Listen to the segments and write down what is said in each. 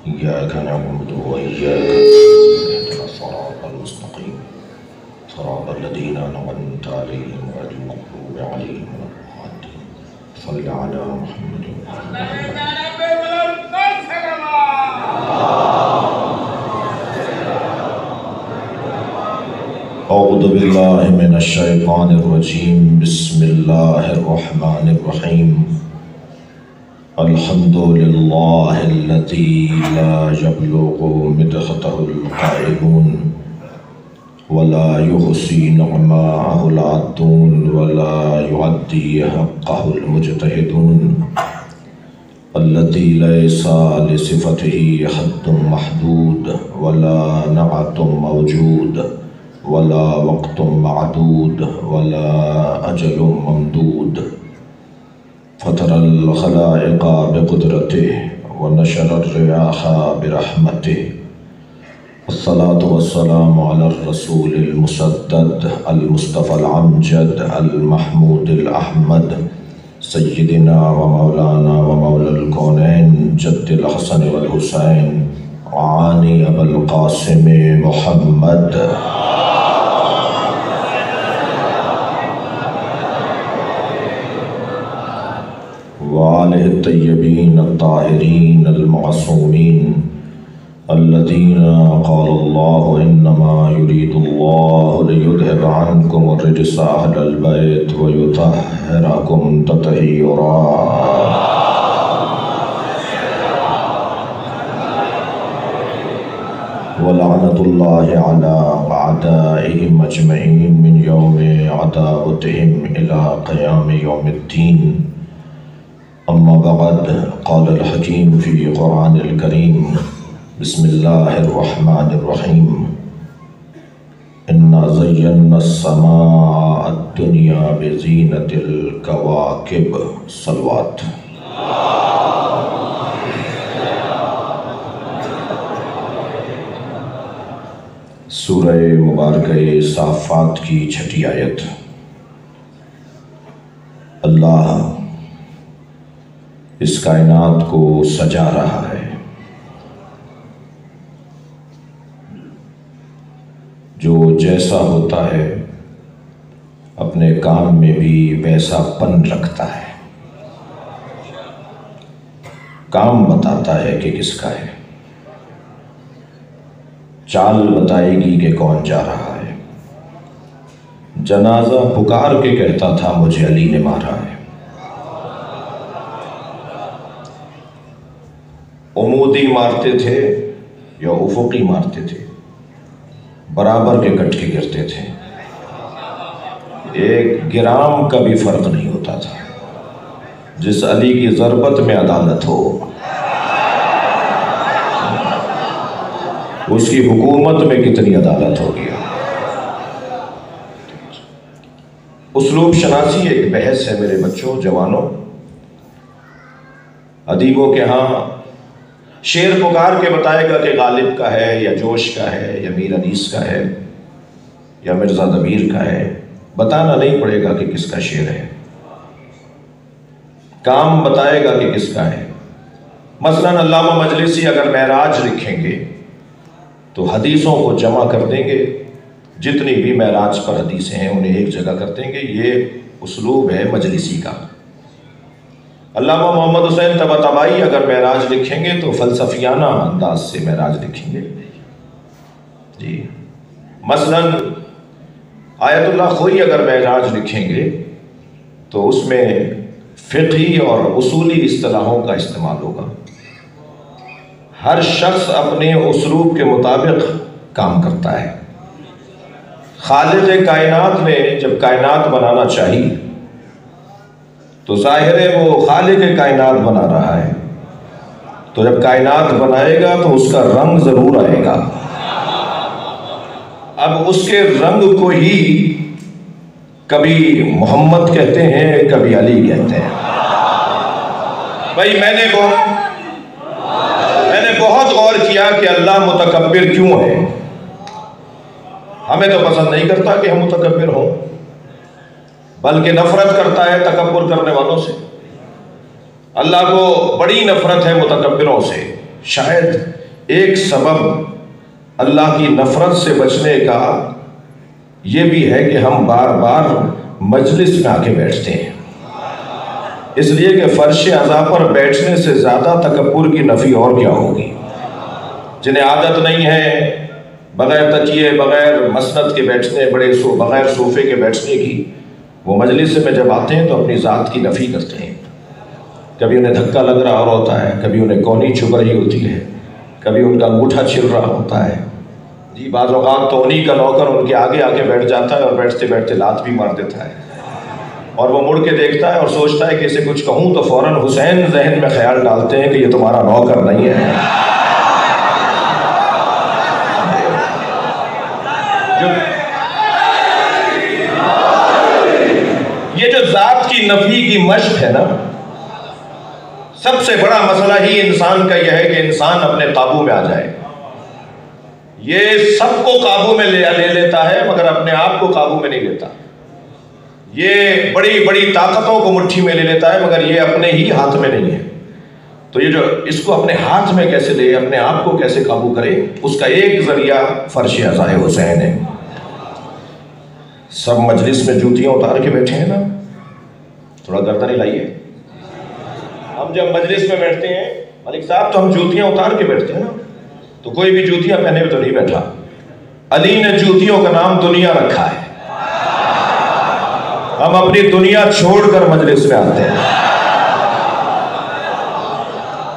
इय्याका नअबुदु व इय्याका नस्तईन इहदिना सिरातल मुस्तक़ीम सिरातल लज़ीना अनअमता अलैहिम गैरिल मग़ज़ूबि अलैहिम वलद्दाल्लीन सल्लि अला मुहम्मदिन औज़ु बिल्लाहि मिनश शैतानिर रजीम बिस्मिल्लाहिर रहमानिर रहीम अल्हम्दुलिल्लाहिल्लज़ी ला यब्लुगु मिदहतहुल क़ाइलून वला युहसी निअमाहुल आद्दून वला युअद्दी हक़्क़हुल मुज्तहिदून अल्लज़ी लैसा लिसिफ़तिही हद्दुन महदूद वला नअतुन मौजूद वला वक़्तुन मअदूद वला अजलुन ममदूद फ़तरल ख़लाइक़ बिक़ुदरतिही व नशरर रियाह बिरहमतिही वस्सलातु वस्सलामु अला रसूलिल मुसद्दद अल मुस्तफ़ल अमजद अल महमूदिल अहमद सय्यिदिना व मौलाना व मौलल कौनैन जद्दिल हसन वल हुसैन आनी अबुल क़ासिम मुहम्मद वालिहि तय्यबीन अत्ताहिरीन अल-मासूमीन अल्लज़ीना क़ालल्लाहु इन्नमा युरीदुल्लाहु लियुज़हिबा अन्कुम अर्रिज्सा अहलल बैत व युतahhirakum तत्हीरा। व लअनतुल्लाहि अला अअदाइहिम अजमईन मिन यौमि अदावतिहिम इला क़ियामि यौमिद्दीन। अम्मा बअद क़ालल हकीम फ़ी क़ुरआनिल करीम बिस्मिल्लाहिर रहमानिर रहीम इन्ना ज़य्यन्नास समाअद दुनिया बिज़ीनतिल कवाकिब। सलवात। सूरह मुबारक साफ़ात की छठी आयत। अल्लाह इस कायनात को सजा रहा है, जो जैसा होता है अपने काम में भी वैसा पन रखता है, काम बताता है कि किसका है, चाल बताएगी कि कौन जा रहा है। जनाजा पुकार के कहता था मुझे अली ने मारा है। उमूदी मारते थे या उफुकी मारते थे, बराबर के कट के गिरते थे, एक गिराम का भी फर्क नहीं होता था। जिस अली की ज़रबत में अदालत हो उसकी हुकूमत में कितनी अदालत होगी। उसलूब शनासी एक बहस है मेरे बच्चों, जवानों। अदीबों के यहाँ शेर पुकार के बताएगा कि गालिब का है या जोश का है या मीर अनीस का है या मिर्ज़ा दबीर का है, बताना नहीं पड़ेगा कि किसका शेर है, काम बताएगा कि किसका है। मसलन अल्लामा मजलिसी अगर महराज लिखेंगे तो हदीसों को जमा कर देंगे, जितनी भी महराज पर हदीसें हैं उन्हें एक जगह कर देंगे। ये उसलूब है मजलिसी का। अल्लामा मोहम्मद हुसैन तबातबाई अगर महराज लिखेंगे तो फ़लसफ़ियाना अंदाज से महराज लिखेंगे जी। मसलन आयतुल्लाह खोई अगर महराज लिखेंगे तो उसमें फ़िक़ही और उसूली इस्तिलाहों का इस्तेमाल होगा। हर शख्स अपने उसलूब के मुताबिक काम करता है। खालिक़ कायनात ने जब कायनात बनाना चाहिए तो ज़ाहिर है वो खालिक़ कायनात बना रहा है, तो जब कायनात बनाएगा तो उसका रंग ज़रूर आएगा। अब उसके रंग को ही कभी मोहम्मद कहते हैं, कभी अली कहते हैं। भाई मैंने बहुत गौर किया कि अल्लाह मुतकब्बिर क्यों है। हमें तो पसंद नहीं करता कि हम मुतकब्बिर हों, बल्कि नफरत करता है तकब्बुर करने वालों से। अल्लाह को बड़ी नफरत है मुतकब्बिरों से, शायद एक सबब अल्लाह की नफरत से बचने का ये भी है कि हम बार बार मजलिस में आके बैठते हैं, इसलिए कि फर्श अज़ा पर बैठने से ज़्यादा तकब्बुर की नफ़ी और क्या होगी। जिन्हें आदत नहीं है बग़ैर तकिए बग़ैर मसनद के बैठने, बग़ैर सोफ़े के बैठने की, वो मजलिस में जब आते हैं तो अपनी ज़ात की नफ़ी करते हैं। कभी उन्हें धक्का लग रहा होता है, कभी उन्हें कौनी चुभ रही होती है, कभी उनका अंगूठा छिल रहा होता है जी। बाज़ औक़ात तो उन्हीं का नौकर उनके आगे आके बैठ जाता है और बैठते बैठते लात भी मार देता है, और वो मुड़ के देखता है और सोचता है कि इसे कुछ कहूँ तो फ़ौरन हुसैन जहन में ख्याल डालते हैं कि ये तुम्हारा नौकर नहीं है। ये जो ज़ात की नफ़ी की मश्क है ना, सबसे बड़ा मसला ही इंसान का यह है कि इंसान अपने काबू में आ जाए। ये सबको काबू में ले लेता है मगर अपने आप को काबू में नहीं लेता। ये बड़ी बड़ी ताकतों को मुट्ठी में ले लेता है मगर ये अपने ही हाथ में नहीं है। तो ये जो इसको अपने हाथ में कैसे ले, अपने आप को कैसे काबू करे, उसका एक जरिया फर्श अज़ाए हुसैन है। सब मजलिस में जूतियां उतार के बैठे हैं ना, थोड़ा गर्दन हिलाइए। हम जब मजलिस में बैठते हैं मलिक साहब तो हम जूतियां उतार के बैठते हैं ना, तो कोई भी जूतियां पहने हुए तो नहीं बैठा। अली ने जूतियों का नाम दुनिया रखा है। हम अपनी दुनिया छोड़कर मजलिस में आते हैं।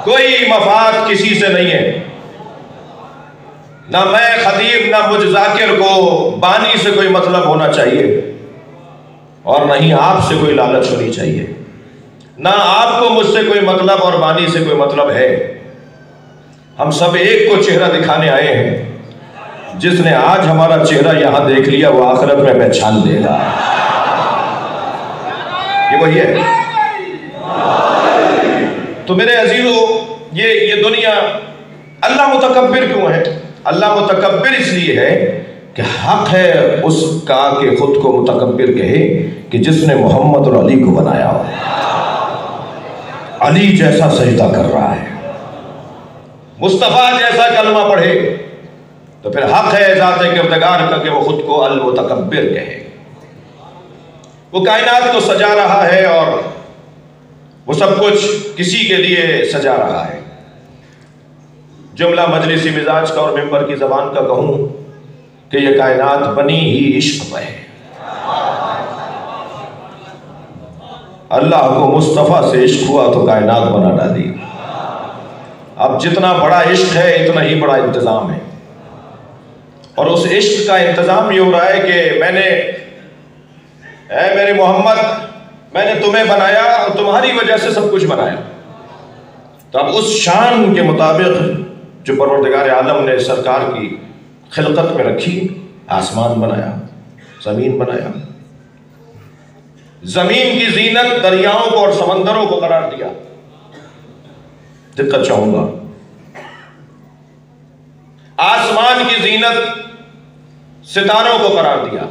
कोई मफाद किसी से नहीं है, ना मैं खतीब ना मुझ जाकिर को बानी से कोई मतलब होना चाहिए, और ना ही आपसे कोई लालच होनी चाहिए, ना आपको मुझसे कोई मतलब और बानी से कोई मतलब है। हम सब एक को चेहरा दिखाने आए हैं। जिसने आज हमारा चेहरा यहां देख लिया वो आखिरत में पहचान लेगा। ये वही है। तो मेरे अजीजों, ये दुनिया, अल्लाह मुतकब्बिर क्यों है? अल्लाह मुतकब्बिर इसलिए है कि हक है उसका कि खुद को मुतकब्बिर कहे कि जिसने मोहम्मद और अली को बनाया हो। अली जैसा सजदा कर रहा है, मुस्तफ़ा जैसा कलमा पढ़े, तो फिर हक है ज़ात किरदगार का कि वो खुद को अल मुतकब्बिर कहे। वो कायनात को सजा रहा है और वो सब कुछ किसी के लिए सजा रहा है। जुमला मजलिसी मिजाज का और मेंबर की ज़बान का कहूँ कि ये कायनात बनी ही इश्क पर है। अल्लाह को मुस्तफ़ा से इश्क हुआ तो कायनात बना डाली। अब जितना बड़ा इश्क है इतना ही बड़ा इंतज़ाम है, और उस इश्क का इंतज़ाम ये हो रहा है कि मेरे मोहम्मद, मैंने तुम्हें बनाया और तुम्हारी वजह से सब कुछ बनाया। तो अब उस शान के मुताबिक जो परवरदिगार आलम ने सरकार की खिलकत में रखी, आसमान बनाया, ज़मीन बनाया, ज़मीन की जीनत दरियाओं को और समंदरों को करार दिया। दिक्कत चाहूंगा, आसमान की जीनत सितारों को करार दिया।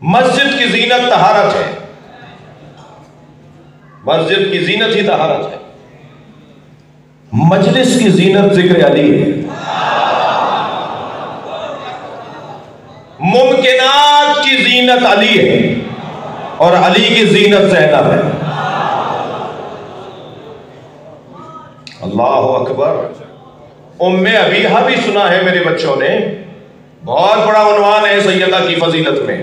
मस्जिद की जीनत तहारत है, मस्जिद की जीनत ही तहारत है। मजलिस की जीनत जिक्र अली है, मुमकिनात की जीनत अली है, और अली की जीनत ज़ैनब है। अल्लाह अकबर। उम्मे अबीहा भी सुना है मेरे बच्चों ने, बहुत बड़ा उन्वान है सैयदा की फजीलत में,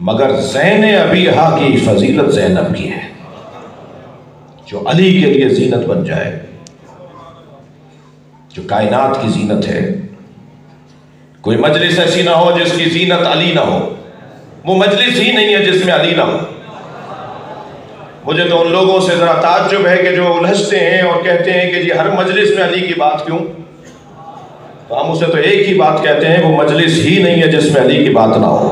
मगर ज़ैन अबीहा की फजीलत ज़ैनब की है, जो अली के लिए जीनत बन जाए, जो कायनात की जीनत है। कोई मजलिस ऐसी ना हो जिसकी जीनत अली ना हो, वो मजलिस ही नहीं है जिसमें अली ना हो। मुझे तो उन लोगों से ज़रा ताज्जुब है कि जो उलझते हैं और कहते हैं कि जी हर मजलिस में अली की बात क्यों। तो हम उसे तो एक ही बात कहते हैं, वो मजलिस ही नहीं है जिसमें अली की बात ना हो।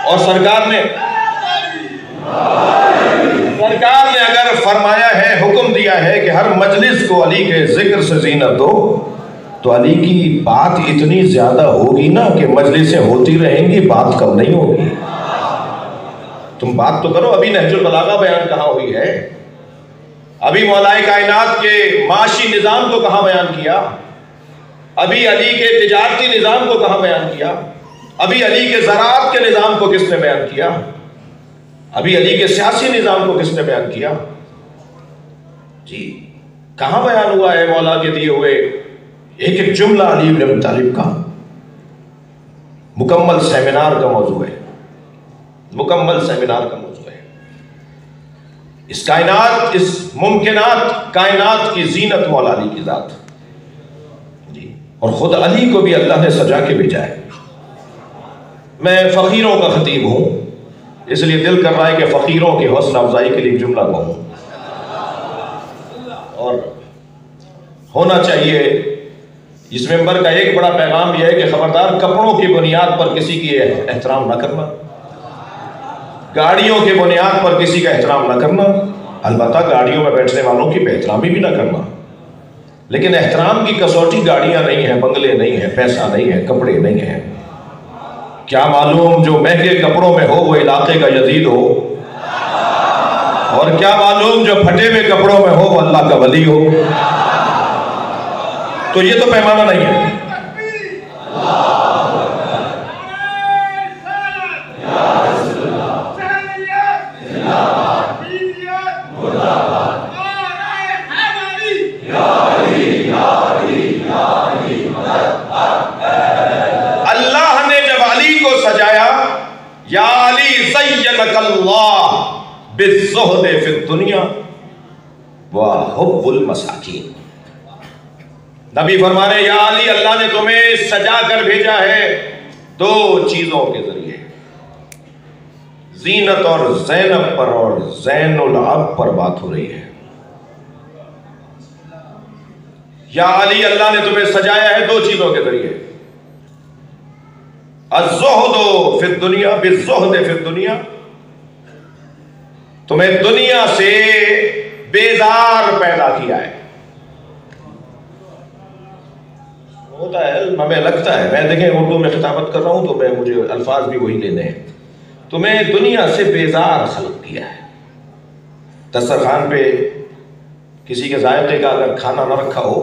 और सरकार ने अगर फरमाया है, हुक्म दिया है कि हर मजलिस को अली के जिक्र से जीनत दो, तो अली की बात इतनी ज्यादा होगी ना कि मजलिसें होती रहेंगी, बात कम नहीं होगी। तुम बात तो करो, अभी नहजुल बलागा बयान कहाँ हुई है? अभी मौलाए कायनात के माशी निज़ाम को कहाँ बयान किया? अभी अली के तिजारती निज़ाम को कहाँ बयान किया? अभी अली के ज़राअत के निज़ाम को किसने बयान किया? अभी अली के सियासी निज़ाम को किसने बयान किया? जी, कहाँ बयान हुआ है मौला के दिए हुए एक एक जुमला अली इब्न अबी तालिब का? मुकम्मल सेमिनार का मौजू है, मुकम्मल सेमिनार का मौजू है। इस कायनात, इस मुमकिनात कायनात की जीनत मौला अली की जात जी, और खुद अली को भी अल्लाह ने सजा के भेजा है। मैं फ़कीरों का खतीब हूँ, इसलिए दिल कर रहा है कि फ़कीरों की हौसला अफजाई के लिए एक जुमला कहूँ। और होना चाहिए इस मेंबर का एक बड़ा पैगाम यह है कि खबरदार कपड़ों की बुनियाद पर किसी की एहतराम न करना, गाड़ियों की बुनियाद पर किसी का एहतराम न करना, अलबत्ता गाड़ियों में बैठने वालों की बेहतरामी भी न करना, लेकिन एहतराम की कसौटी गाड़ियां नहीं है, बंगले नहीं है, पैसा नहीं है, कपड़े नहीं है। क्या मालूम जो महंगे कपड़ों में हो वो इलाके का यजीद हो, और क्या मालूम जो फटे हुए कपड़ों में हो वो अल्लाह का वली हो। तो ये तो पैमाना नहीं है। अल्लाह ने जब अली को सजाया, या अली ज़य्यनकल्लाह बिज़्ज़ुहद फ़िद दुनिया व हुब्बुल मसाकीन। नबी फरमा रहे, या अली, अल्लाह ने तुम्हें सजा कर भेजा है दो चीजों के जरिए, जीनत और ज़ैनब पर और ज़ैनुल अब पर बात हो रही है। या अली, अल्लाह ने तुम्हें सजाया है दो चीजों के जरिए, अज़्ज़ुहद फ़िद दुनिया बिज़्ज़ुहद फ़िद दुनिया, तुम्हें दुनिया से बेजार पैदा किया है। होता है, हमें लगता है, मैं देखें उर्दू में खिताबत कर रहा हूं तो मैं मुझे अल्फाज भी वही लेने हैं, तुम्हें दुनिया से बेजार खल्क किया है। दस्तरखान पे किसी के जायके का अगर खाना न रखा हो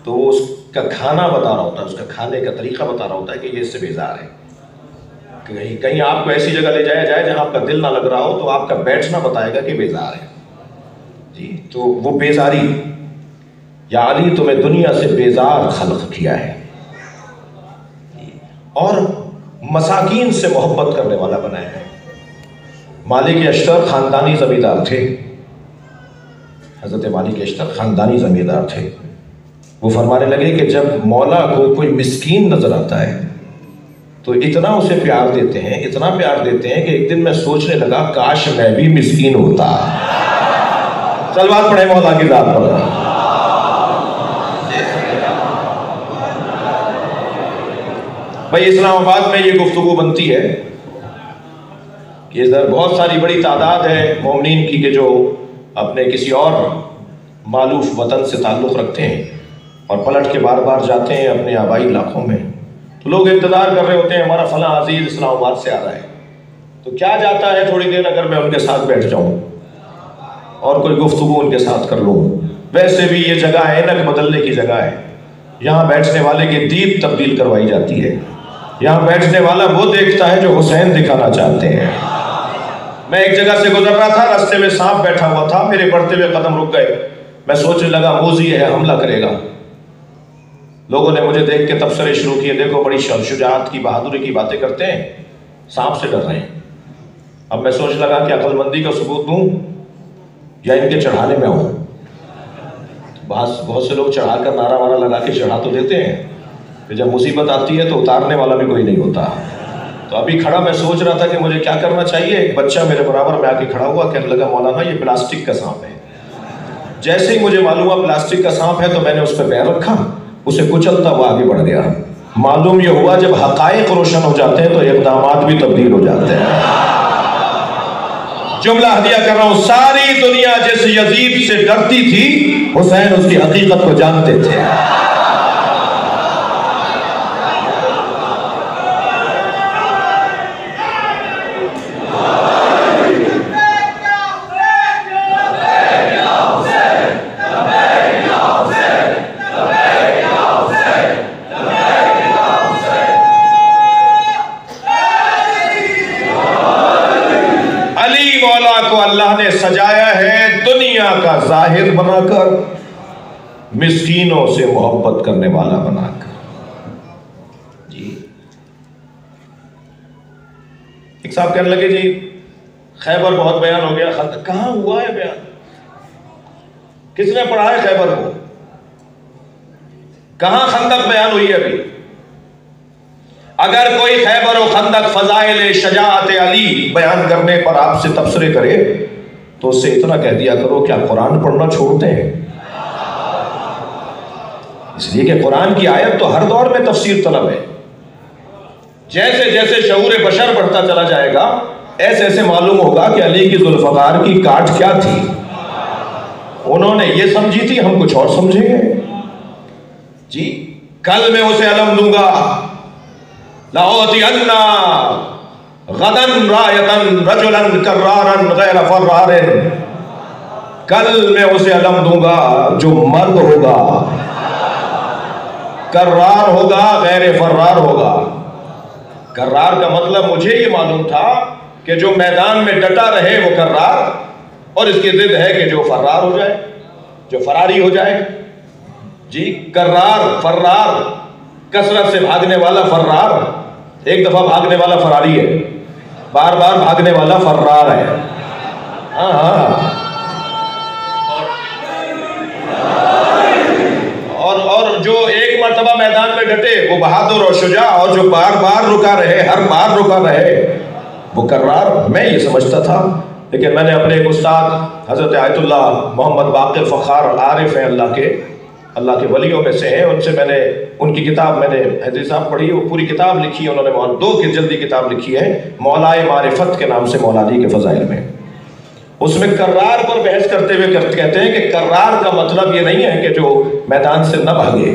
तो वो उसका खाना बता रहा होता है, उसका खाने का तरीका बता रहा होता है कि ये इससे बेजार है। कहीं कहीं आपको ऐसी जगह ले जाया जाए जहां आपका दिल ना लग रहा हो तो आपका बैठना बताएगा कि बेजार है जी। तो वो बेजारी, या अली तुम्हें दुनिया से बेजार खल्क किया है और मसाकीन से मोहब्बत करने वाला बनाया है। मालिक अश्तर खानदानी जमींदार थे, हजरत मालिक अश्तर खानदानी जमींदार थे। वो फरमाने लगे कि जब मौला को कोई मिस्कीन नजर आता है तो इतना उसे प्यार देते हैं, इतना प्यार देते हैं कि एक दिन मैं सोचने लगा काश मैं भी मिस्कीन होता। सलवात पढ़े मौला की जात पर। भाई इस्लामाबाद में ये गुफ्तगू बनती है कि इधर बहुत सारी बड़ी तादाद है मोमिनीन की कि जो अपने किसी और मालूफ वतन से ताल्लुक़ रखते हैं और पलट के बार बार जाते हैं अपने आबाई इलाकों में। तो लोग इंतज़ार कर रहे होते हैं हमारा फलां अजीज़ इस्लामाबाद से आ रहा है, तो क्या जाता है थोड़ी देर अगर मैं उनके साथ बैठ जाऊँ और कोई गुफ्तगू उनके साथ कर लूँ। वैसे भी ये जगह ऐनक बदलने की जगह है, यहाँ बैठने वाले की दीद तब्दील करवाई जाती है। यहाँ बैठने वाला वो देखता है जो हुसैन दिखाना चाहते हैं। मैं एक जगह से गुजर रहा था, रास्ते में सांप बैठा हुआ था, मेरे बढ़ते हुए कदम रुक गए। मैं सोचने लगा मोजी है, हमला करेगा। लोगों ने मुझे देख के तबसरे शुरू किए, देखो बड़ी शुजाअत की, बहादुरी की बातें करते हैं, सांप से डर रहे हैं। अब मैं सोचने लगा कि अक्लमंदी का सबूत दूं या इनके चढ़ाने में आऊं। बहुत से लोग चढ़ा कर नारा वारा लगा के चढ़ा तो देते हैं, फिर जब मुसीबत आती है तो उतारने वाला भी कोई नहीं होता। तो अभी खड़ा मैं सोच रहा था कि मुझे क्या करना चाहिए। एक बच्चा मेरे बराबर में आके खड़ा हुआ, कहने लगा मौलाना ये प्लास्टिक का सांप है। जैसे ही मुझे मालूम हुआ प्लास्टिक का सांप है तो मैंने उस पर पैर रखा, उसे कुचलता हुआ आगे बढ़ गया। मालूम यह हुआ जब हकायक रोशन हो जाते हैं तो इक़दामात भी तब्दील हो जाते हैं। जुमला हदिया कर रहा हूं, सारी दुनिया जिस यजीद से डरती थी हुसैन उसकी हकीकत को जानते थे। का जाहिद बनाकर, मिस्कीनों से मोहब्बत करने वाला बनाकर। जी एक साहब कहने लगे, जी खैबर बहुत बयान हो गया, कहाँ हुआ है बयान? किसने पढ़ा है खैबर को? कहां खंदक बयान हुई है अभी? अगर कोई खैबर और खंदक फजाइल शजाअत अली बयान करने पर आपसे तबसरे करे तो उससे इतना कह दिया करो, क्या कुरान पढ़ना छोड़ते हैं? इसलिए कि कुरान की आयत तो हर दौर में तफसीर तलब है। जैसे जैसे शऊर बशर बढ़ता चला जाएगा, ऐसे ऐसे मालूम होगा कि अली की जुल्फकार की काट क्या थी। उन्होंने ये समझी थी, हम कुछ और समझेंगे। जी कल मैं उसे अलम दूंगा, लाओतियन्ना गदन रायतन रजुलन कर्रारन गैर फर्रारिन। कल मैं उसे अलम दूंगा जो मर्द होगा, कर्रार होगा, गैर फर्रार होगा। कर्रार का मतलब मुझे ये मालूम था कि जो मैदान में डटा रहे वो कर्रार, और इसकी जिद है कि जो फर्रार हो जाए, जो फरारी हो जाए। जी कर्रार फर्रार, कसरत से भागने वाला फर्रार, एक दफा भागने वाला फरारी है, बार बार भागने वाला फर्रार है। हाँ हाँ। और जो एक मर्तबा मैदान में डटे वो बहादुर और शुजा, और जो बार बार रुका रहे, हर बार रुका रहे, वो कर्रार। मैं ये समझता था, लेकिन मैंने अपने एक उस्ताद हज़रत आयतुल्लाह मोहम्मद बाक़िर फ़ख़ार आरिफ हैं, अल्लाह के वलियों में से हैं, उनसे मैंने उनकी किताब मैंने हैदरी साहब पढ़ी, वो पूरी किताब लिखी है उन्होंने, 2 जल्दी किताब लिखी है मौलाए मारिफत के नाम से, मौला अली के फ़ज़ाइल में। उसमें कर्रार पर बहस करते हुए कहते हैं कि कर्रार का मतलब ये नहीं है कि जो मैदान से न भागे,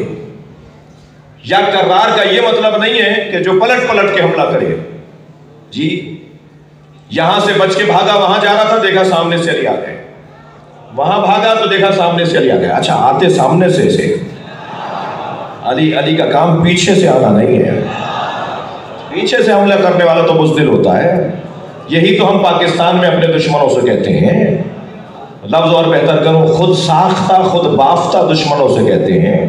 या कर्रार का ये मतलब नहीं है कि जो पलट पलट के हमला करे। जी यहां से बच के भागा, वहां जा रहा था, देखा सामने से अली आ गए, वहां भागा तो देखा सामने से अली आ गया। अच्छा, आते सामने से अली का काम पीछे से आना नहीं है। पीछे से हमला करने वाला तो बुज़दिल होता है। यही तो हम पाकिस्तान में अपने दुश्मनों से कहते हैं, लफ्ज़ और बेहतर करूं, खुद साख्ता खुद बाफ्ता दुश्मनों से कहते हैं,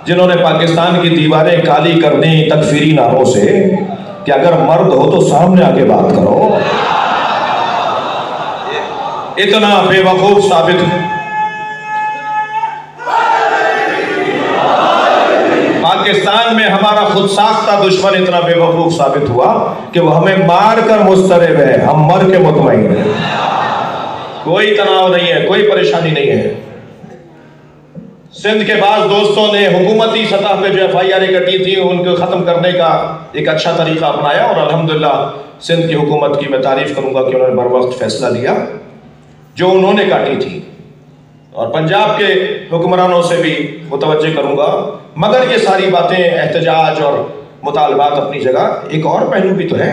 जिन्होंने पाकिस्तान की दीवारें काली कर दी तकफीरी नारों से कि अगर मर्द हो तो सामने आके बात करो। इतना बेवकूफ साबित पाकिस्तान में हमारा खुद साख्ता दुश्मन इतना बेवकूफ साबित हुआ कि वो हमें मार कर मुस्तरब है, हम मर के मुतमईन हैं। कोई तनाव नहीं है, कोई परेशानी नहीं है। सिंध के बाद दोस्तों ने हुकूमती सतह पे जो FIR कटी थी उनको ख़त्म करने का एक अच्छा तरीका अपनाया, और अल्हम्दुलिल्लाह सिंध की हुकूमत की मैं तारीफ़ करूँगा कि उन्होंने बर वक्त फैसला लिया जो उन्होंने काटी थी, और पंजाब के हुक्मरानों से भी मुतवज्जे करूँगा। मगर ये सारी बातें, एहतजाज और मुतालबात अपनी जगह, एक और पहलू भी तो है।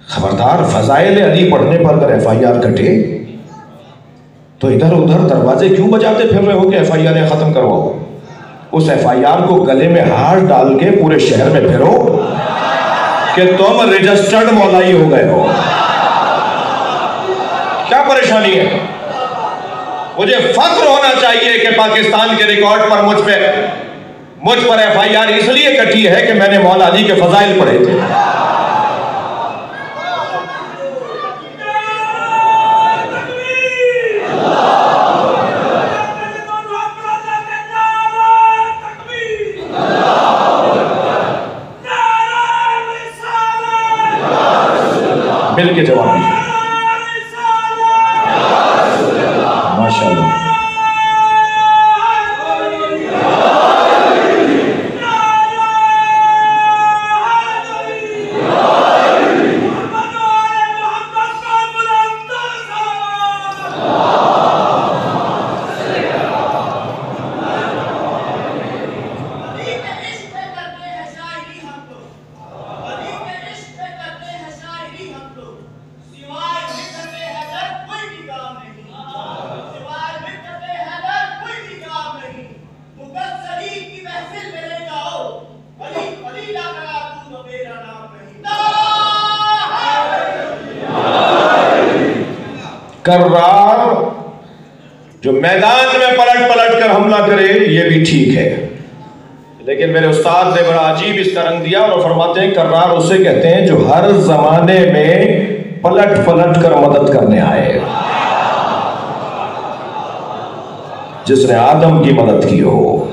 खबरदार, फ़ज़ाइल अली पढ़ने पर अगर FIR कटे तो इधर उधर दरवाजे क्यों बजाते फिर रहे हो कि FIR ख़त्म करवाओ? उस FIR को गले में हार डाल के पूरे शहर में फिरो कि तुम रजिस्टर्ड मौलाई हो गए हो। क्या परेशानी है? मुझे फख्र होना चाहिए कि पाकिस्तान के रिकॉर्ड पर मुझ पर FIR इसलिए कटी है कि मैंने मौला अली के फ़ज़ाइल पढ़े थे। मिल के जवाब दीजिए। माशाअल्लाह। कर्रार जो मैदान में पलट पलट कर हमला करे ये भी ठीक है, लेकिन मेरे उस्ताद ने बड़ा अजीब इसका रंग दिया और फरमाते हैं कर्रार उसे कहते हैं जो हर जमाने में पलट पलट कर मदद करने आए। जिसने आदम की मदद की हो,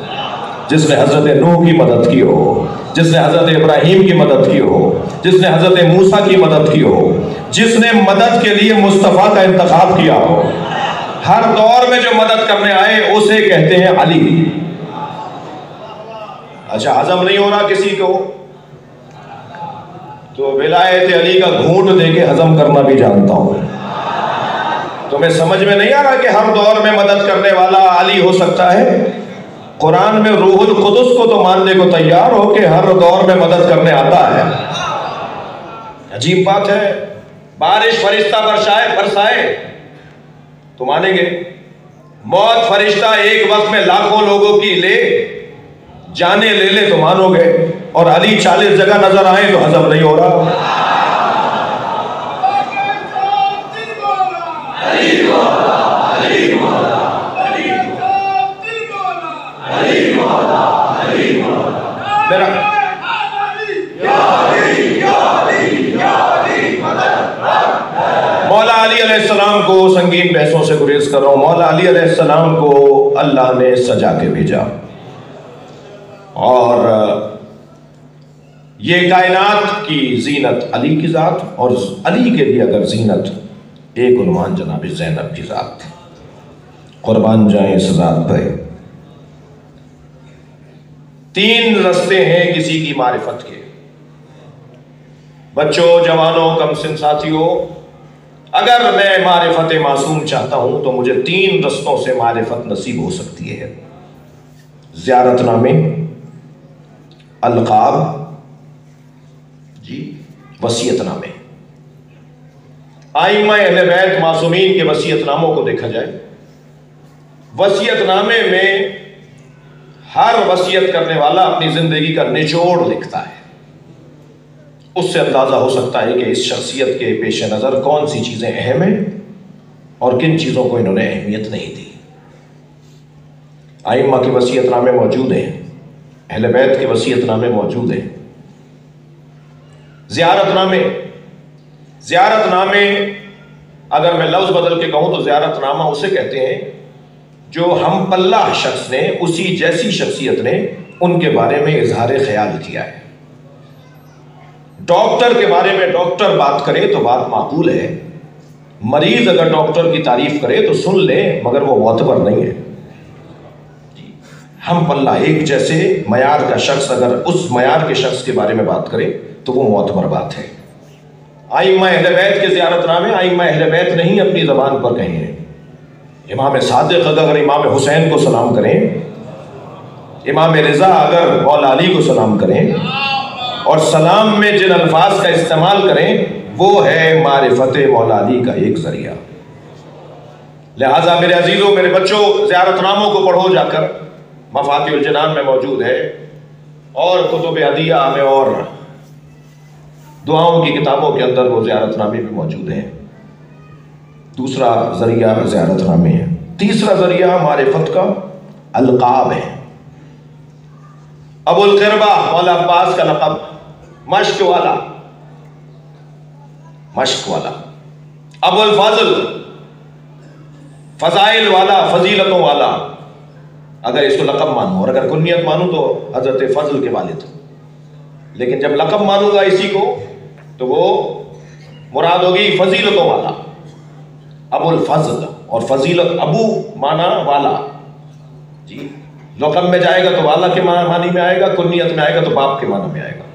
जिसने हजरत नूह की मदद की हो, जिसने हजरत इब्राहिम की मदद की हो, जिसने हजरत मूसा की मदद की हो, जिसने मदद के लिए मुस्तफ़ा का इंतखाब किया हो, हर दौर में जो मदद करने आए उसे कहते हैं अली। अच्छा, हजम नहीं हो रहा किसी को तो विलायत अली का घूंट देके हजम करना भी जानता हूं। तुम्हें समझ में नहीं आ रहा कि हर दौर में मदद करने वाला अली हो सकता है? कुरान में रूहुल कुदुस को तो मानने को तैयार हो कि हर दौर में मदद करने आता है। अजीब बात है। बारिश फरिश्ता बरसाए तो मानेंगे, मौत फरिश्ता एक वक्त में लाखों लोगों की जाने ले तो मानोगे, और अली 40 जगह नजर आए तो हजम नहीं हो रहा। मौला अली अलैहिस्सलाम को संगीन बहसों से गुरेज कर रहा हूं। मौला अली अलैहिस्सलाम को अल्लाह ने सजा के भेजा, और ये कायनात की जीनत अली की ज़ात, और अली के लिए अगर जीनत एक उन्वान जनाब ज़ैनब की ज़ात। कुर्बान जाए इस ज़ात पे। 3 रास्ते हैं किसी की मारिफत के। बच्चों, जवानों, कमसिन साथियों, अगर मैं मारिफत मासूम चाहता हूं तो मुझे 3 रस्तों से मारिफत नसीब हो सकती है। ज़ियारतनामे, अलक़ाब जी, वसीयतनामे। आइम्मा अहले बैत मासूमीन के वसीयतनामों को देखा जाए, वसीयतनामे में हर वसीयत करने वाला अपनी जिंदगी का निचोड़ लिखता है। उससे अंदाजा हो सकता है कि इस शख्सियत के पेश नज़र कौन सी चीज़ें अहम हैं और किन चीज़ों को इन्होंने अहमियत नहीं दी। आइम्मा के वसीयतनामे मौजूद हैं, अहले बैत के वसीयतनामे मौजूद हैं। ज़ियारतनामे अगर मैं लफ्ज़ बदल के कहूँ तो ज़ियारतनामा उसे कहते हैं जो हम पल्ला शख्स ने, उसी जैसी शख्सियत ने उनके बारे में इजहार ख्याल किया है। डॉक्टर के बारे में डॉक्टर बात करे तो बात माकूल है, मरीज अगर डॉक्टर की तारीफ करे तो सुन ले, मगर वो मोतबर नहीं है। हम पल्ला एक जैसे मयार का शख्स अगर उस मयार के शख्स के बारे में बात करे तो वो मोतबर बात है। आइम्मा अहले बैत के ज़ियारतनामे आइम्मा अहले बैत नहीं अपनी ज़बान पर कहे हैं। इमाम सादिक अगर इमाम हुसैन को सलाम करें, इमाम रिज़ा अगर मौला अली को सलाम करें, और सलाम में जिन अल्फाज का इस्तेमाल करें वो है मारिफत मौला अली का एक जरिया। लिहाजा मेरे अजीज़ों, मेरे बच्चों, ज़ियारतनामों को पढ़ो जाकर। मफातिहुल जनान में मौजूद है, और कुतुब हदिया में और दुआओं की किताबों के अंदर वो ज़ियारतनामे भी मौजूद हैं। दूसरा जरिया ज़ियारतनामे है। तीसरा जरिया मारिफत का अलक़ाब है। अबुल क़िरबा मौला अब्बास का लक़ब, मश्क वाला, अबुल फज़ल फ़ज़ाइल वाला, फजीलतों वाला, अगर इसको लक़ब मानूं, और अगर कुन्नियत मानूं तो हज़रत फ़ज़ल के वालिद। लेकिन जब लक़ब मानूंगा इसी को तो वो मुराद होगी फजीलतों वाला, अबुल फज़ल। और फजीलत अबू माना वाला जी, लक़ब में जाएगा तो वाला के मानी में आएगा, कुन्नियत में आएगा तो बाप के माना में आएगा।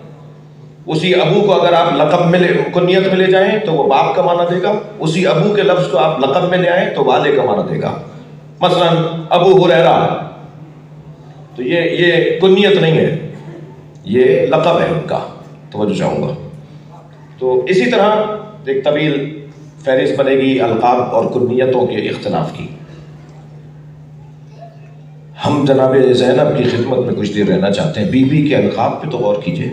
उसी अबू को अगर आप लक़ब में कुन्नियत में ले जाएं तो वो बाप का माना देगा, उसी अबू के लफ्ज़ को आप लक़ब में ले आएँ तो वाले का माना देगा। मसलन अबू हुरैरा, तो ये कुन्नियत नहीं है, ये लक़ब है उनका। तो जो चाहूँगा तो इसी तरह एक तवील फहरिस्त बनेगी अलक़ाब और कुन्नियतों के इख्तिलाफ की। हम जनाब ज़ैनब की खिदमत में कुछ देर रहना चाहते हैं। बीबी के अलक़ाब पे तो गौर कीजिए।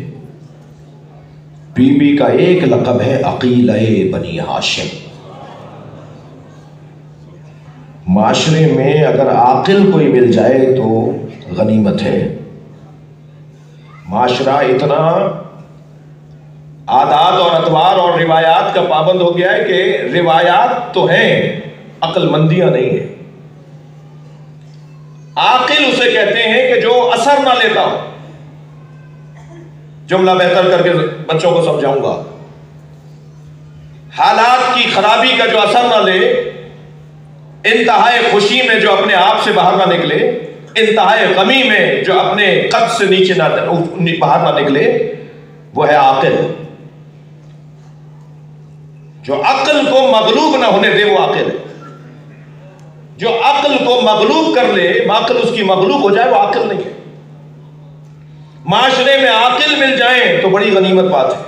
बीबी का एक लक़ब है अक़ीला बनी हाशिम, माशरे में अगर आकिल कोई मिल जाए तो गनीमत है। माशरा इतना आदात और अतवार और रिवायात का पाबंद हो गया है कि रिवायात तो हैं, अक्लमंदियां नहीं है। आकिल उसे कहते हैं कि जो असर ना लेता हो। जुमला बेहतर करके बच्चों को समझाऊंगा। हालात की खराबी का जो असर ना ले, इंतहाए खुशी में जो अपने आप से बाहर ना निकले, इंतहाए गमी में जो अपने कद से नीचे ना बाहर ना निकले, वो है आकिल। जो अक्ल को मगलूब ना होने दे वो आकिल है। जो अक्ल को मगलूब कर ले, अक्ल उसकी मगलूब हो जाए, वो आकिल नहीं है। माशरे में आकिल मिल जाए तो बड़ी गनीमत बात है।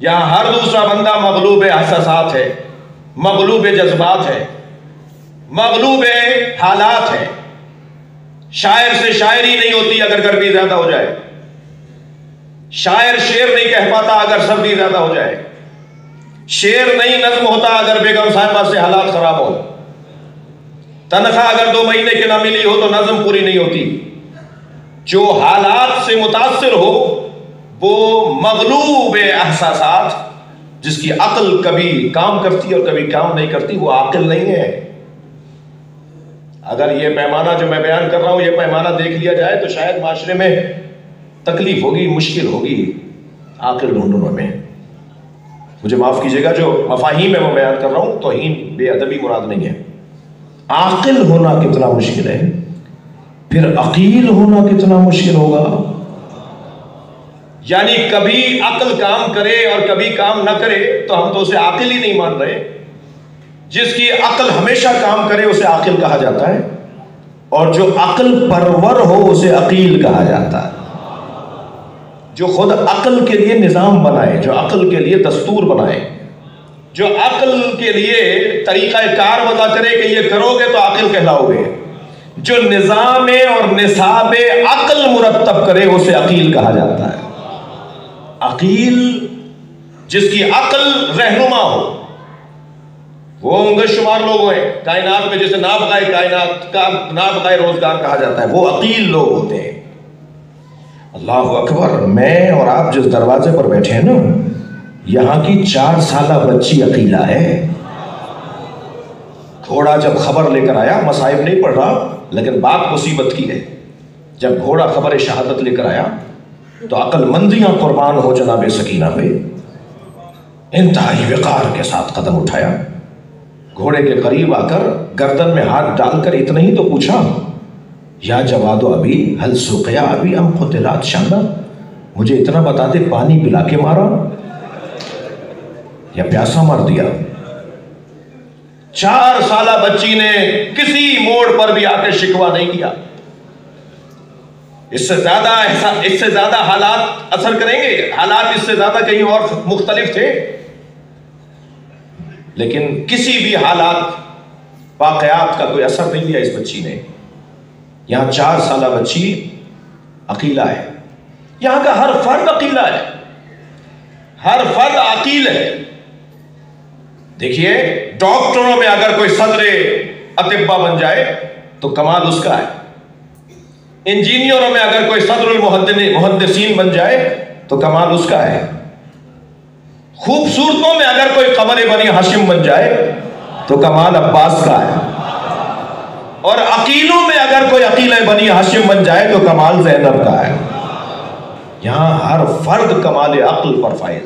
यहां हर दूसरा बंदा मगलूब एहसासात है, मगलूब जज्बात है, मगलूब हालात है। शायर से शायरी नहीं होती अगर गर्मी ज्यादा हो जाए, शायर शेर नहीं कह पाता अगर सर्दी ज्यादा हो जाए, शेर नहीं नज्म होता अगर बेगम साहिबा से हालात खराब हो, तनख्वाह अगर 2 महीने की ना मिली हो तो नज्म पूरी नहीं होती। जो हालात से मुतासिर हो वो मगलूब एहसासात, जिसकी अक्ल कभी काम करती है और कभी काम नहीं करती, वो आकिल नहीं है। अगर ये पैमाना जो मैं बयान कर रहा हूं, ये पैमाना देख लिया जाए तो शायद माशरे में तकलीफ होगी, मुश्किल होगी आकिल ढूंढने में। मुझे माफ कीजिएगा, जो मफाहीम है मैं बयान कर रहा हूं, तौहीन बेअदबी मुराद नहीं है। आकिल होना कितना मुश्किल है, फिर अकील होना कितना मुश्किल होगा। यानी कभी अक्ल काम करे और कभी काम ना करे तो हम तो उसे आकिल ही नहीं मान रहे। जिसकी अक्ल हमेशा काम करे उसे आकिल कहा जाता है, और जो अक्ल परवर हो उसे अकील कहा जाता है। जो खुद अक्ल के लिए निज़ाम बनाए, जो अक्ल के लिए दस्तूर बनाए, जो अक्ल के लिए तरीक़ा कार वज़ा करे कि ये करोगे तो आकिल कहलाओगे, जो निज़ाम और निसाब अक्ल मुरत्तब करे उसे अकील कहा जाता है। अकील जिसकी अक्ल रहनुमा हो, वो होंगे शुमार लोग हैं कायनात में, जैसे नाबगाए कायनात का नाबगाए रोजगार कहा जाता है, वो अकील लोग होते हैं। अल्लाह अकबर। मैं और आप जिस दरवाजे पर बैठे हैं ना, यहां की 4 साला बच्ची अकीला है। घोड़ा जब खबर लेकर आया, मसाइब नहीं पढ़ रहा, लेकिन बात मुसीबत की है। जब घोड़ा खबर शहादत लेकर आया तो अक्लमंदियां कुर्बान हो जनाब सकीना पे, इंतहाई विकार के साथ कदम उठाया। घोड़े के करीब आकर गर्दन में हाथ डालकर इतना ही तो पूछा, या जवादो अभी हल सुकया अभी हम खुतलात शाना, मुझे इतना बता दे पानी पिला के मारा या प्यासा मार दिया। 4 साला बच्ची ने किसी मोड़ पर भी आकर शिकवा नहीं किया। इससे ज्यादा हालात असर करेंगे, हालात इससे ज्यादा कहीं और मुख्तलिफ थे, लेकिन किसी भी हालात वाकयात का कोई असर नहीं लिया इस बच्ची ने। यहां 4 साला बच्ची अकीला है। यहां का हर फर्द अकीला है, हर फर्द अकील है। देखिए, डॉक्टरों में अगर कोई सदरे अतिब्बा बन जाए तो कमाल उसका है। इंजीनियरों में अगर कोई सदरुल मुहद्दिसीन बन जाए तो कमाल उसका है। खूबसूरतों में अगर कोई कमर बनी हाशिम बन जाए तो कमाल अब्बास का है, और अकीलों में अगर कोई अकील बनी हाशिम बन जाए तो कमाल ज़ैनब का है। यहां हर फर्द कमाल अक्ल पर फाइज।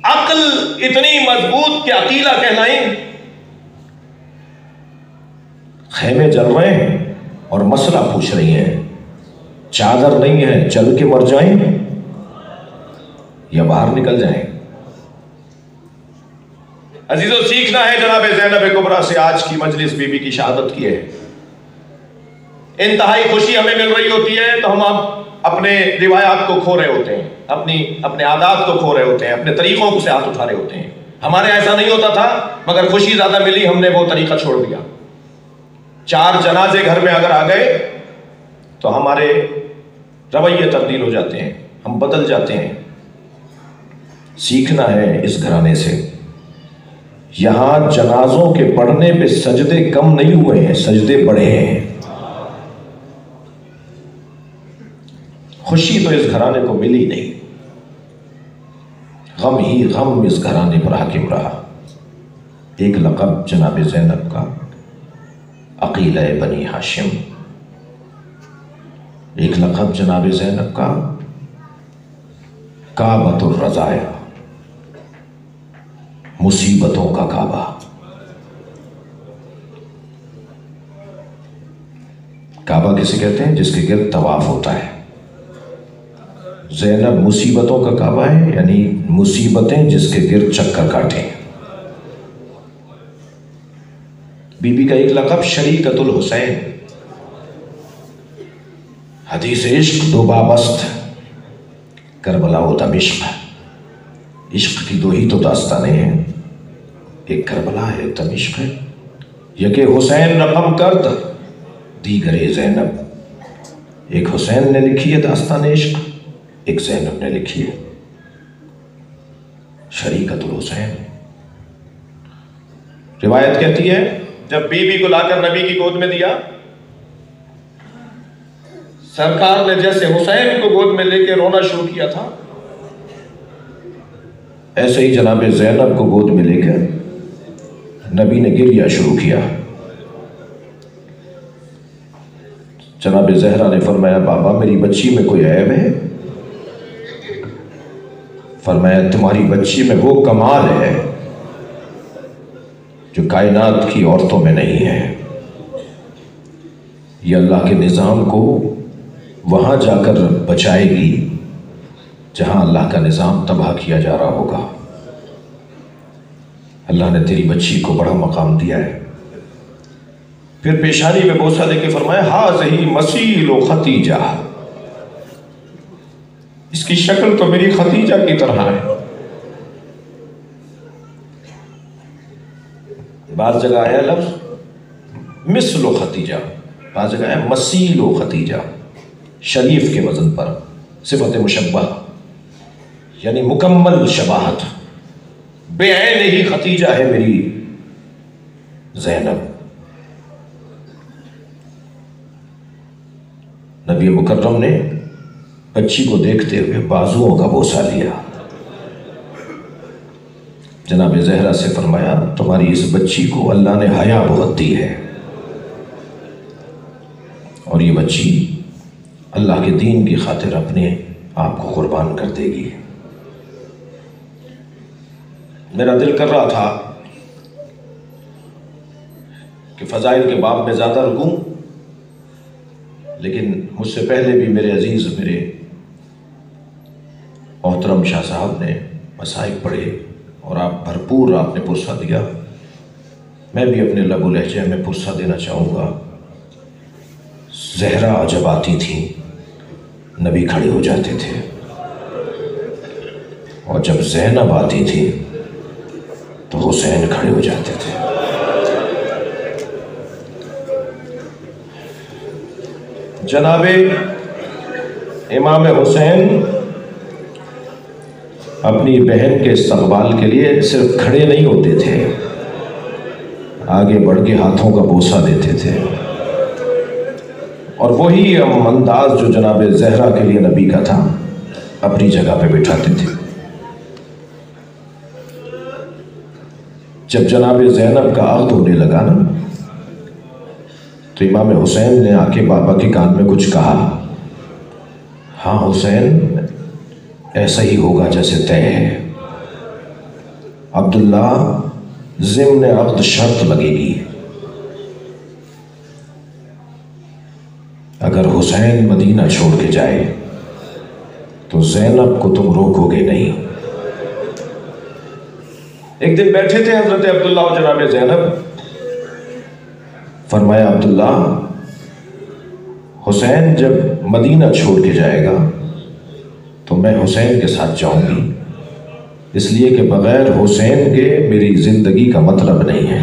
अक्ल इतनी मजबूत कि अकीला कहलाई। खेमे जल रहे हैं और मसला पूछ रही हैं, चादर नहीं है, चल के मर जाएं या बाहर निकल जाएं। अजीजों, सीखना है जनाब ज़ैनब कुबरा से। आज की मजलिस बीबी की शहादत की है। इंतहाई खुशी हमें मिल रही होती है तो हम अपने रिवायात को खो रहे होते हैं, अपने आदात को खो रहे होते हैं, अपने तरीकों से हाथ उठा रहे होते हैं। हमारे ऐसा नहीं होता था, मगर खुशी ज्यादा मिली, हमने वो तरीका छोड़ दिया। 4 जनाजे घर में अगर आ गए तो हमारे रवैये तब्दील हो जाते हैं, हम बदल जाते हैं। सीखना है इस घराने से। यहां जनाजों के पढ़ने पे सजदे कम नहीं हुए हैं, सजदे बढ़े हैं। खुशी तो इस घराने को मिली नहीं, गम ही गम इस घराने पर हाकिम रहा। एक लक़ब जनाब ज़ैनब का अक़ीला बनी हाशिम, एक लक़ब जनाब ज़ैनब का काबतुर रज़ाया, मुसीबतों का काबा। काबा किसे कहते हैं? जिसके गिर्द तवाफ होता है। ज़ैनब मुसीबतों का काबा है, यानी मुसीबतें जिसके गिर्द चक्कर काटे। बीबी का एक लक़ब शरीकतुल हुसैन, हदीस इश्क दो बाबस्त, करबला व दमिश्क। इश्क की दो ही तो दास्तानें हैं, एक करबला है, एक दमिश्क है। यके हुसैन रकम करद दीगरे ज़ैनब। एक हुसैन ने लिखी है दास्तान इश्क, एक ज़ैनब ने लिखी है शरीकतुल हुसैन। रिवायत कहती है जब बीबी को लाकर नबी की गोद में दिया, सरकार ने जैसे हुसैन को गोद में लेकर रोना शुरू किया था, ऐसे ही जनाब ज़ैनब को गोद में लेकर नबी ने गिरिया शुरू किया। जनाब ज़हरा ने फरमाया, बाबा मेरी बच्ची में कोई ऐब है? फरमाया, तुम्हारी बच्ची में वो कमाल है जो कायनात की औरतों में नहीं है। ये अल्लाह के निज़ाम को वहाँ जाकर बचाएगी जहाँ अल्लाह का निज़ाम तबाह किया जा रहा होगा। अल्लाह ने तेरी बच्ची को बड़ा मकाम दिया है। फिर पेशानी में बोसा देके फरमाया, हाज़ही मसीलो खतीजा, इसकी शक्ल तो मेरी खतीजा की तरह है। बार जगह आया लफ्ज़ मिस्लो खतीजा, बार जगह है मसीलो खतीजा, शरीफ के वजन पर सिफत मुशब्बह, यानी मुकम्मल शबाहत। बेऐन ही खतीजा है मेरी ज़ैनब। नबी मुकर्रम ने बच्ची को देखते हुए बाजुओं का बोसा लिया। जनाब ज़हरा से फरमाया, तुम्हारी इस बच्ची को अल्लाह ने हया बहुत दी है और ये बच्ची अल्लाह के दीन की खातिर अपने आप को कुर्बान कर देगी। मेरा दिल कर रहा था कि फ़ज़ाइल के बाब में ज़्यादा रुकूं, लेकिन मुझसे पहले भी मेरे अजीज़, मेरे मोहतरम शाह साहब ने मसाइब पढ़े और आप भरपूर आपने पुरसा दिया। मैं भी अपने लबो लहजे में पुरसा देना चाहूँगा। ज़हरा जब आती थी नबी खड़े हो जाते थे, और जब ज़ैनब आती थी तो हुसैन खड़े हो जाते थे। जनाबे इमाम हुसैन अपनी बहन के इस्तक़बाल के लिए सिर्फ खड़े नहीं होते थे, आगे बढ़ के हाथों का बोसा देते थे। और वही अंदाज जो जनाब ज़हरा के लिए नबी का था, अपनी जगह पे बिठाते थे। जब जनाब ज़ैनब का अक़्द होने लगा ना, तो इमाम हुसैन ने आके बाबा के कान में कुछ कहा। हाँ हुसैन, ऐसा ही होगा जैसे तय है। अब्दुल्ला, ज़िम्न अक़्द शर्त लगेगी, अगर हुसैन मदीना छोड़ के जाए तो ज़ैनब को तुम रोकोगे नहीं। एक दिन बैठे थे हज़रत अब्दुल्ला और जनाब ज़ैनब। फरमाया, अब्दुल्ला, हुसैन जब मदीना छोड़ के जाएगा तो मैं हुसैन के साथ जाऊंगी, इसलिए कि बग़ैर हुसैन के मेरी ज़िंदगी का मतलब नहीं है।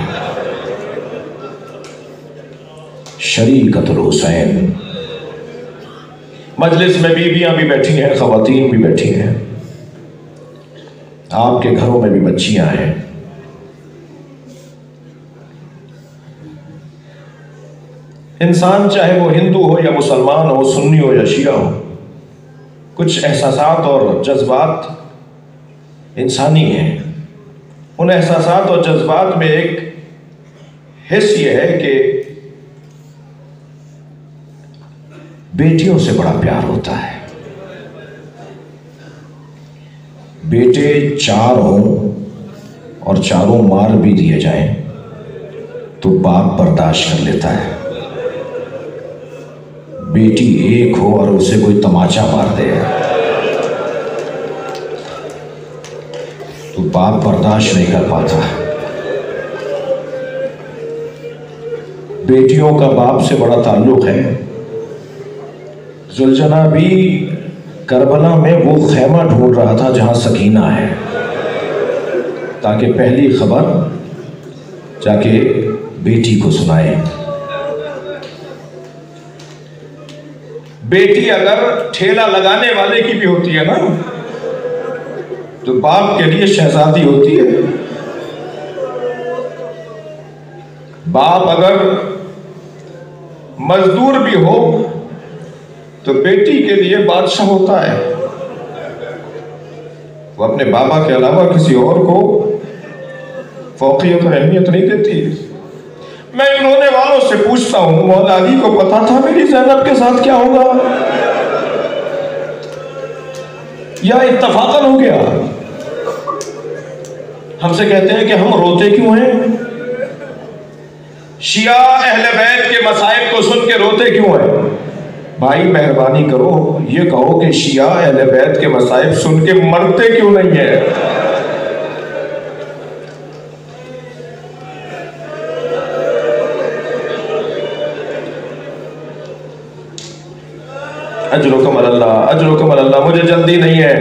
शरीकतुल हुसैन। मजलिस में बीवियाँ भी बैठी हैं, ख़वातीन भी बैठी हैं, आपके घरों में भी बच्चियाँ हैं। इंसान चाहे वो हिंदू हो या मुसलमान हो, सुन्नी हो या शिया हो, कुछ एहसासात और जज्बात इंसानी हैं। उन एहसासात और जज्बात में एक हिस्स ये है कि बेटियों से बड़ा प्यार होता है। बेटे 4 हों और चारों मार भी दिए जाएं तो बाप बर्दाश्त कर लेता है। बेटी 1 हो और उसे कोई तमाचा मार दे तो बाप बर्दाश्त नहीं कर पाता। बेटियों का बाप से बड़ा ताल्लुक है। जुलजना भी करबला में वो खैमा ढूंढ रहा था जहां सकीना है, ताकि पहली खबर जाके बेटी को सुनाए। बेटी अगर ठेला लगाने वाले की भी होती है ना, तो बाप के लिए शहजादी होती है। बाप अगर मजदूर भी हो तो बेटी के लिए बादशाह होता है। वो अपने बाबा के अलावा किसी और को फौकियत और अहमियत नहीं देती। मैं इन रोने वालों से पूछता हूं, मौला अली को पता था मेरी ज़ैनब के साथ क्या होगा, या इत्तफाकन हो गया? हमसे कहते हैं कि हम रोते क्यों हैं? शिया अहले बैत के मसाइब को सुन के रोते क्यों हैं? भाई मेहरबानी करो, ये कहो कि शिया अहले बैत के मसाइब सुन के मरते क्यों नहीं है? अजरुकम अल्लाह, अजरुकम अल्लाह। मुझे जल्दी नहीं है।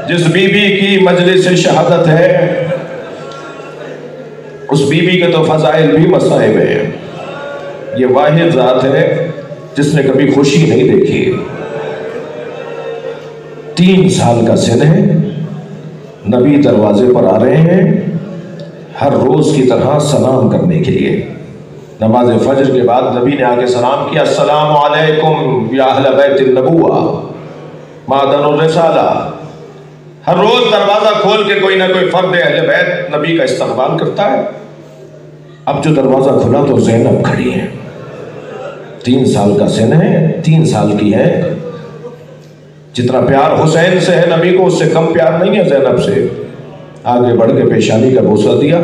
जिस बीबी की मजलिस से शहादत है, उस बीबी के तो फजाइल भी मसाइब है। ये वाहिद ज़ात है जिसने कभी खुशी नहीं देखी। 3 साल का सिन है, नबी दरवाजे पर आ रहे हैं हर रोज की तरह सलाम करने के लिए। नमाज फजर के बाद नबी ने आके सलाम किया, अस्सलामु अलैकुम या अहले बैतिन नबुव्वा मादनुर रिसाला। हर रोज दरवाजा खोल के कोई ना कोई फर्द अहले बैत नबी का इस्तकबाल करता है। अब जो दरवाजा खुला तो ज़ैनब खड़ी है। 3 साल का सिन है, 3 साल की है। जितना प्यार हुसैन से है नबी को, उससे कम प्यार नहीं है ज़ैनब से। आगे बढ़ के पेशानी का बोसा दिया,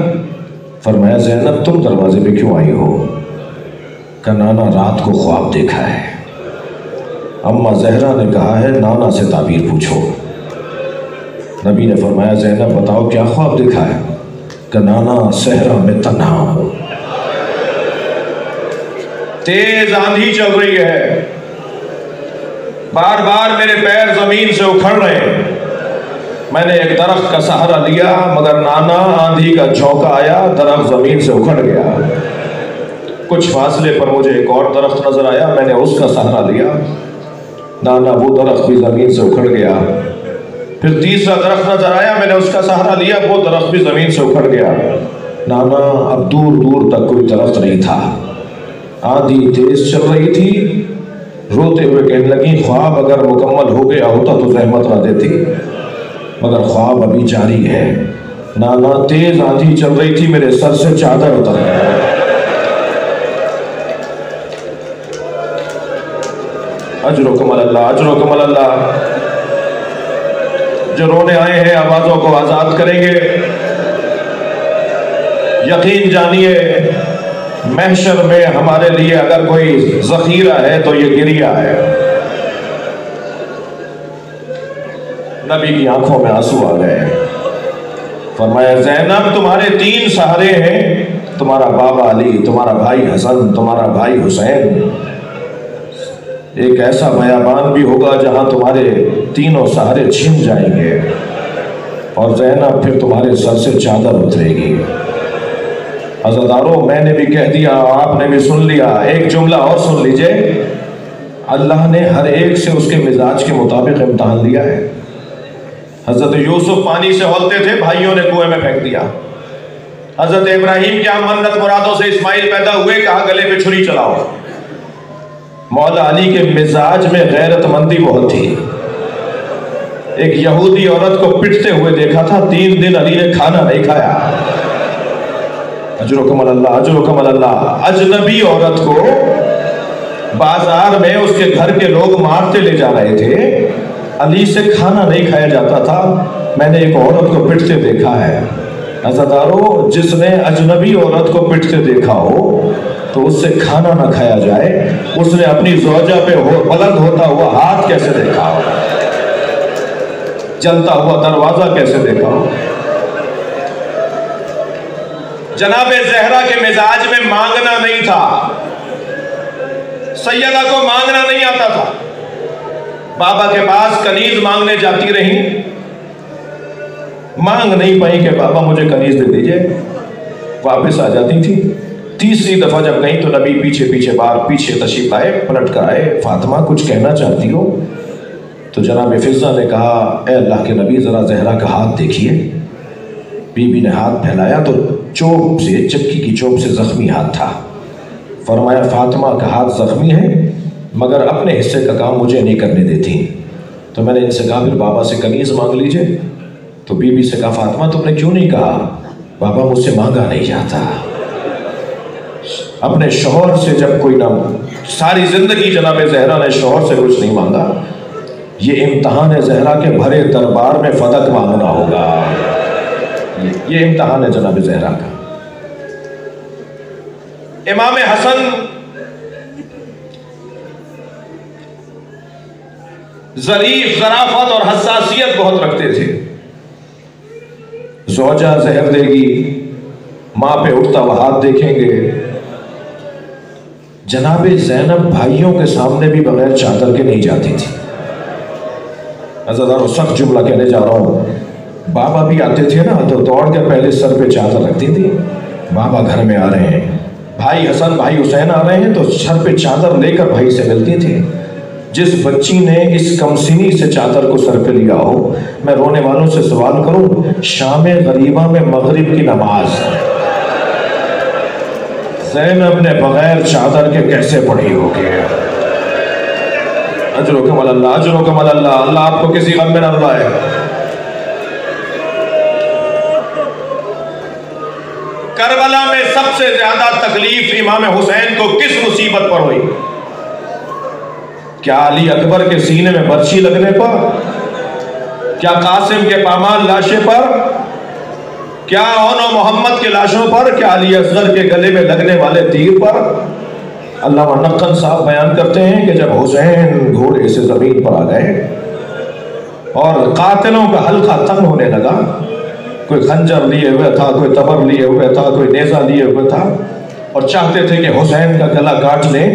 फरमाया ज़ैनब तुम दरवाजे पे क्यों आई हो? का नाना रात को ख्वाब देखा है। अम्मा जहरा ने कहा है नाना से ताबीर पूछो। नबी ने फरमाया ज़ैनब बताओ क्या ख्वाब देखा है? का नाना सहरा में तन्हा हूं, तेज आंधी चल रही है, बार बार मेरे पैर जमीन से उखड़ रहे हैं। मैंने एक दरख्त का सहारा लिया मगर नाना आंधी का झोंका आया, दरख्त जमीन से उखड़ गया। कुछ फासले पर मुझे एक और दरख्त नजर आया, मैंने उसका सहारा लिया, नाना वो दरख्त भी जमीन से उखड़ गया। फिर तीसरा दरख्त नजर आया, मैंने उसका सहारा लिया, वो दरख्त भी जमीन से उखड़ गया। नाना अब दूर दूर तक कोई दरख्त नहीं था। आंधी तेज चल रही थी। रोते हुए कहने लगी ख्वाब अगर मुकम्मल हो गया होता तो रहमत ना देती, मगर ख्वाब अभी जारी है। नाना तेज आंधी चल रही थी, मेरे सर से चादर उतर गया। अजरुकम अल्लाह, अजरुकम अल्लाह। जो रोने आए हैं आवाजों को आजाद करेंगे। यकीन जानिए महशर में हमारे लिए अगर कोई जखीरा है तो ये गिरिया है। नबी की आंखों में आंसू आ गए। फरमाया ज़ैनब तुम्हारे 3 सहारे हैं, तुम्हारा बाबा अली, तुम्हारा भाई हसन, तुम्हारा भाई हुसैन। एक ऐसा बयाबान भी होगा जहां तुम्हारे तीनों सहारे छिन जाएंगे और ज़ैनब फिर तुम्हारे सर से चादर उतरेगी। अज़ादारों मैंने भी कह दिया, आपने भी सुन लिया, एक जुमला और सुन लीजिए। अल्लाह ने हर एक से उसके मिजाज के मुताबिक इम्तहान लिया है। हज़रत यूसुफ पानी से हौलते थे, भाइयों ने कुएं में फेंक दिया। हजरत इब्राहिम क्या मन्नत मुरादों से इस्माइल पैदा हुए, कहा गले पे छुरी चलाओ। मौला अली के मिजाज में गैरतमंदी बहुत थी। एक यहूदी औरत को पिटते हुए देखा था, 3 दिन अली ने खाना नहीं खाया। अजरुकम अल्लाह, अजरुकम अल्लाह। अजनबी औरत को बाजार में उसके घर के लोग मारते ले जा रहे थे, अली से खाना नहीं खाया जाता था। मैंने एक औरत को पिटते देखा है। अज़ादारो, जिसने अजनबी औरत को पिटते देखा हो तो उससे खाना ना खाया जाए, उसने अपनी ज़ौजा पे बुलंद होता हुआ हाथ कैसे देखा हो, जलता हुआ दरवाजा कैसे देखा हो। जनाब ज़हरा के मिजाज में मांगना नहीं था, सैयदा को मांगना नहीं आता था। बाबा के पास कनीज मांगने जाती रही, मांग नहीं पाई कि बाबा मुझे कनीज दे दीजिए, वापस आ जाती थी। तीसरी दफा जब गई तो नबी पीछे पीछे तशरीफ आए, पलट कर आए, फातिमा कुछ कहना चाहती हो? तो जनाब फिजा ने कहा, ए अल्लाह के नबी जरा ज़हरा का हाथ देखिए। बीबी ने हाथ फैलाया तो चोप से, चक्की की चोप से जख्मी हाथ था। फरमाया, फातिमा का हाथ जख्मी है मगर अपने हिस्से का काम मुझे नहीं करने देती। तो मैंने इनसे कहा फिर बाबा से कनीज मांग लीजिए। तो बीबी से कहा, फातिमा तुमने क्यों नहीं कहा? बाबा मुझसे मांगा नहीं जाता। अपने शौहर से जब कोई ना, सारी जिंदगी जनाब ज़हरा ने शौहर से कुछ नहीं मांगा। ये इम्तहान है ज़हरा के भरे दरबार में फदक मांगना होगा। ये इम्तहान है जनाब ज़हरा का। इमाम हसन ज़रीफ, ज़राफ़त और हसासियत बहुत रखते थे। ज़ौजा जहर देगी, माँ पे उठता हुआ हाथ देखेंगे। जनाब ज़ैनब भाइयों के सामने भी बगैर चादर के नहीं जाती थी। अज़ादारों, सख्त जुमला कहने जा रहा हूँ। बाबा भी आते थे ना तो दौड़ कर पहले सर पे चादर रखती थी। बाबा घर में आ रहे हैं, भाई हसन भाई हुसैन आ रहे हैं तो सर पे चादर लेकर भाई से मिलती थी। जिस बच्ची ने इस कमसिनी से चादर को सर पे लिया हो, मैं रोने वालों से सवाल करूं, शाम गरीबा में मगरिब की नमाज ज़ैनब ने बगैर चादर के कैसे पढ़ी होगी? अजरुकम अल्लाह, अजरुकम अल्लाह। अल्लाह आपको किसी गम में न रुलाए। करबला में सबसे ज्यादा तकलीफ इमाम हुसैन को किस मुसीबत पर हुई? क्या अली अकबर के सीने में बर्छी लगने पर? क्या कासिम के पामाल लाशे पर? क्या ओनो मोहम्मद के लाशों पर? क्या अली असगर के गले में लगने वाले तीर पर? अल्लामा नक्कन साहब बयान करते हैं कि जब हुसैन घोड़े से जमीन पर आ गए और कातिलों का हल्का तंग होने लगा, कोई खंजर लिए हुए था, कोई तबर लिए हुए था, कोई नेजा लिए हुए था और चाहते थे कि हुसैन का गला काट लें,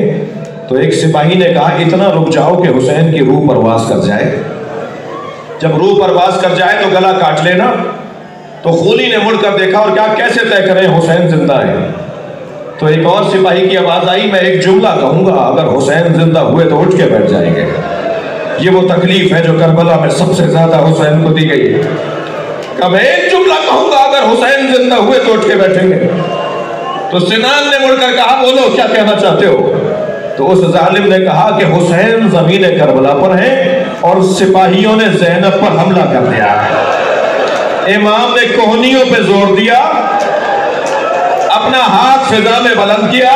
तो एक सिपाही ने कहा, इतना रुक जाओ कि हुसैन की रूह परवास कर जाए। जब रूह परवास कर जाए तो गला काट लेना। तो खूनी ने मुड़कर देखा और क्या, कैसे तय करें हुसैन जिंदा है? तो एक और सिपाही की आवाज आई, मैं एक जुमला कहूंगा, अगर हुसैन जिंदा हुए तो उठ के बैठ जाएंगे। ये वो तकलीफ है जो करबला में सबसे ज्यादा हुसैन को दी गई। कब एक जुमला कहूंगा, अगर हुसैन जिंदा हुए तो उठ के बैठेंगे। तो सिनान ने मुड़कर कहा, बोलो क्या कहना चाहते हो? तो उस जालिम ने कहा कि हुसैन जमीन करबला पर है और सिपाहियों ने ज़ैनब पर हमला कर दिया है। इमाम ने कोहनियों पे जोर दिया, अपना हाथ फिजा में बुलंद किया,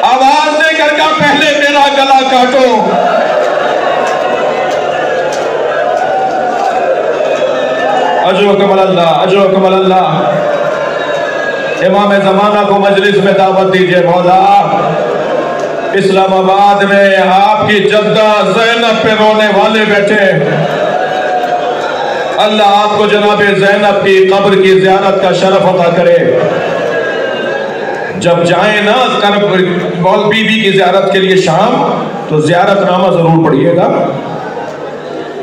आवाज देकर कहा, पहले मेरा गला काटो। अजो कमल अल्लाह, अजो कमल अल्लाह। इमाम ज़माना को मजलिस में दावत दीजिए। मौला, इस्लामाबाद में आपकी जद्दा ज़ैनब पे रोने वाले बैठे, अल्लाह आपको जनाब ज़ैनब की कब्र की ज़ियारत का शरफ अता करे। जब जाए ना मौल बीबी की ज़ियारत के लिए शाम, तो ज़ियारतनामा ज़रूर पढ़िएगा।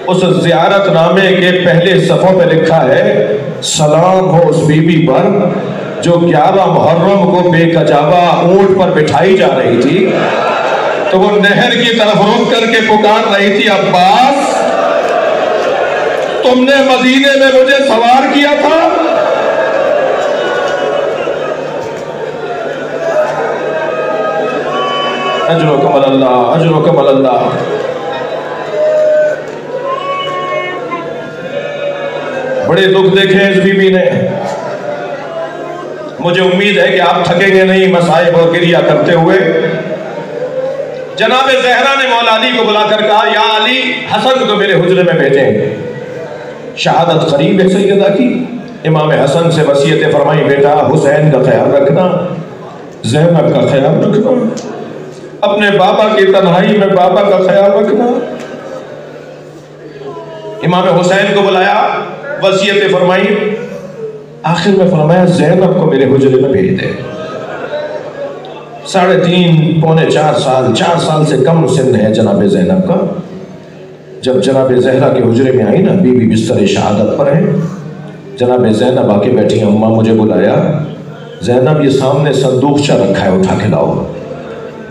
उस ज़ियारतनामे के पहले सफ़ों पे लिखा है, सलाम हो उस बीबी पर जो 11 मुहर्रम को बेकजावा ऊंट पर बिठाई जा रही थी, तो वो नहर की तरफ रुक करके पुकार रही थी, अब्बास तुमने मदीने में मुझे सवार किया था, अजरुकम अल्लाह, अजरुकम अल्लाह। बड़े दुख देखे इस बीबी ने। मुझे उम्मीद है कि आप थकेंगे नहीं मसाइब और गिरिया करते हुए। जनाब ज़हरा ने मौला अली को बुलाकर कहा, या अली, हसन को मेरे हुजरे में भेजें। शहादत करीब है सैयदा की। इमाम हसन से वसीयत फरमाई, बेटा हुसैन का ख्याल रखना, ज़ैनब का ख्याल रखना, अपने बाबा की तन्हाई में बाबा का ख्याल रखना। इमाम हुसैन को बुलाया, वसीयत फरमाई, आखिर में फरमाया ज़ैनब को मेरे हुजरे में भेज दे। 3.5 पौने 4 साल, 4 साल से कम सिन है जनाब ज़ैनब का। जब जनाब ज़हरा के हुजरे में आई ना, बीबी बिस्तर शहादत पर है। जनाब ज़ैनब आके बैठी, अम्मा मुझे बुलाया। ज़ैनब ये सामने संदूकचा रखा है, उठा के लाओ।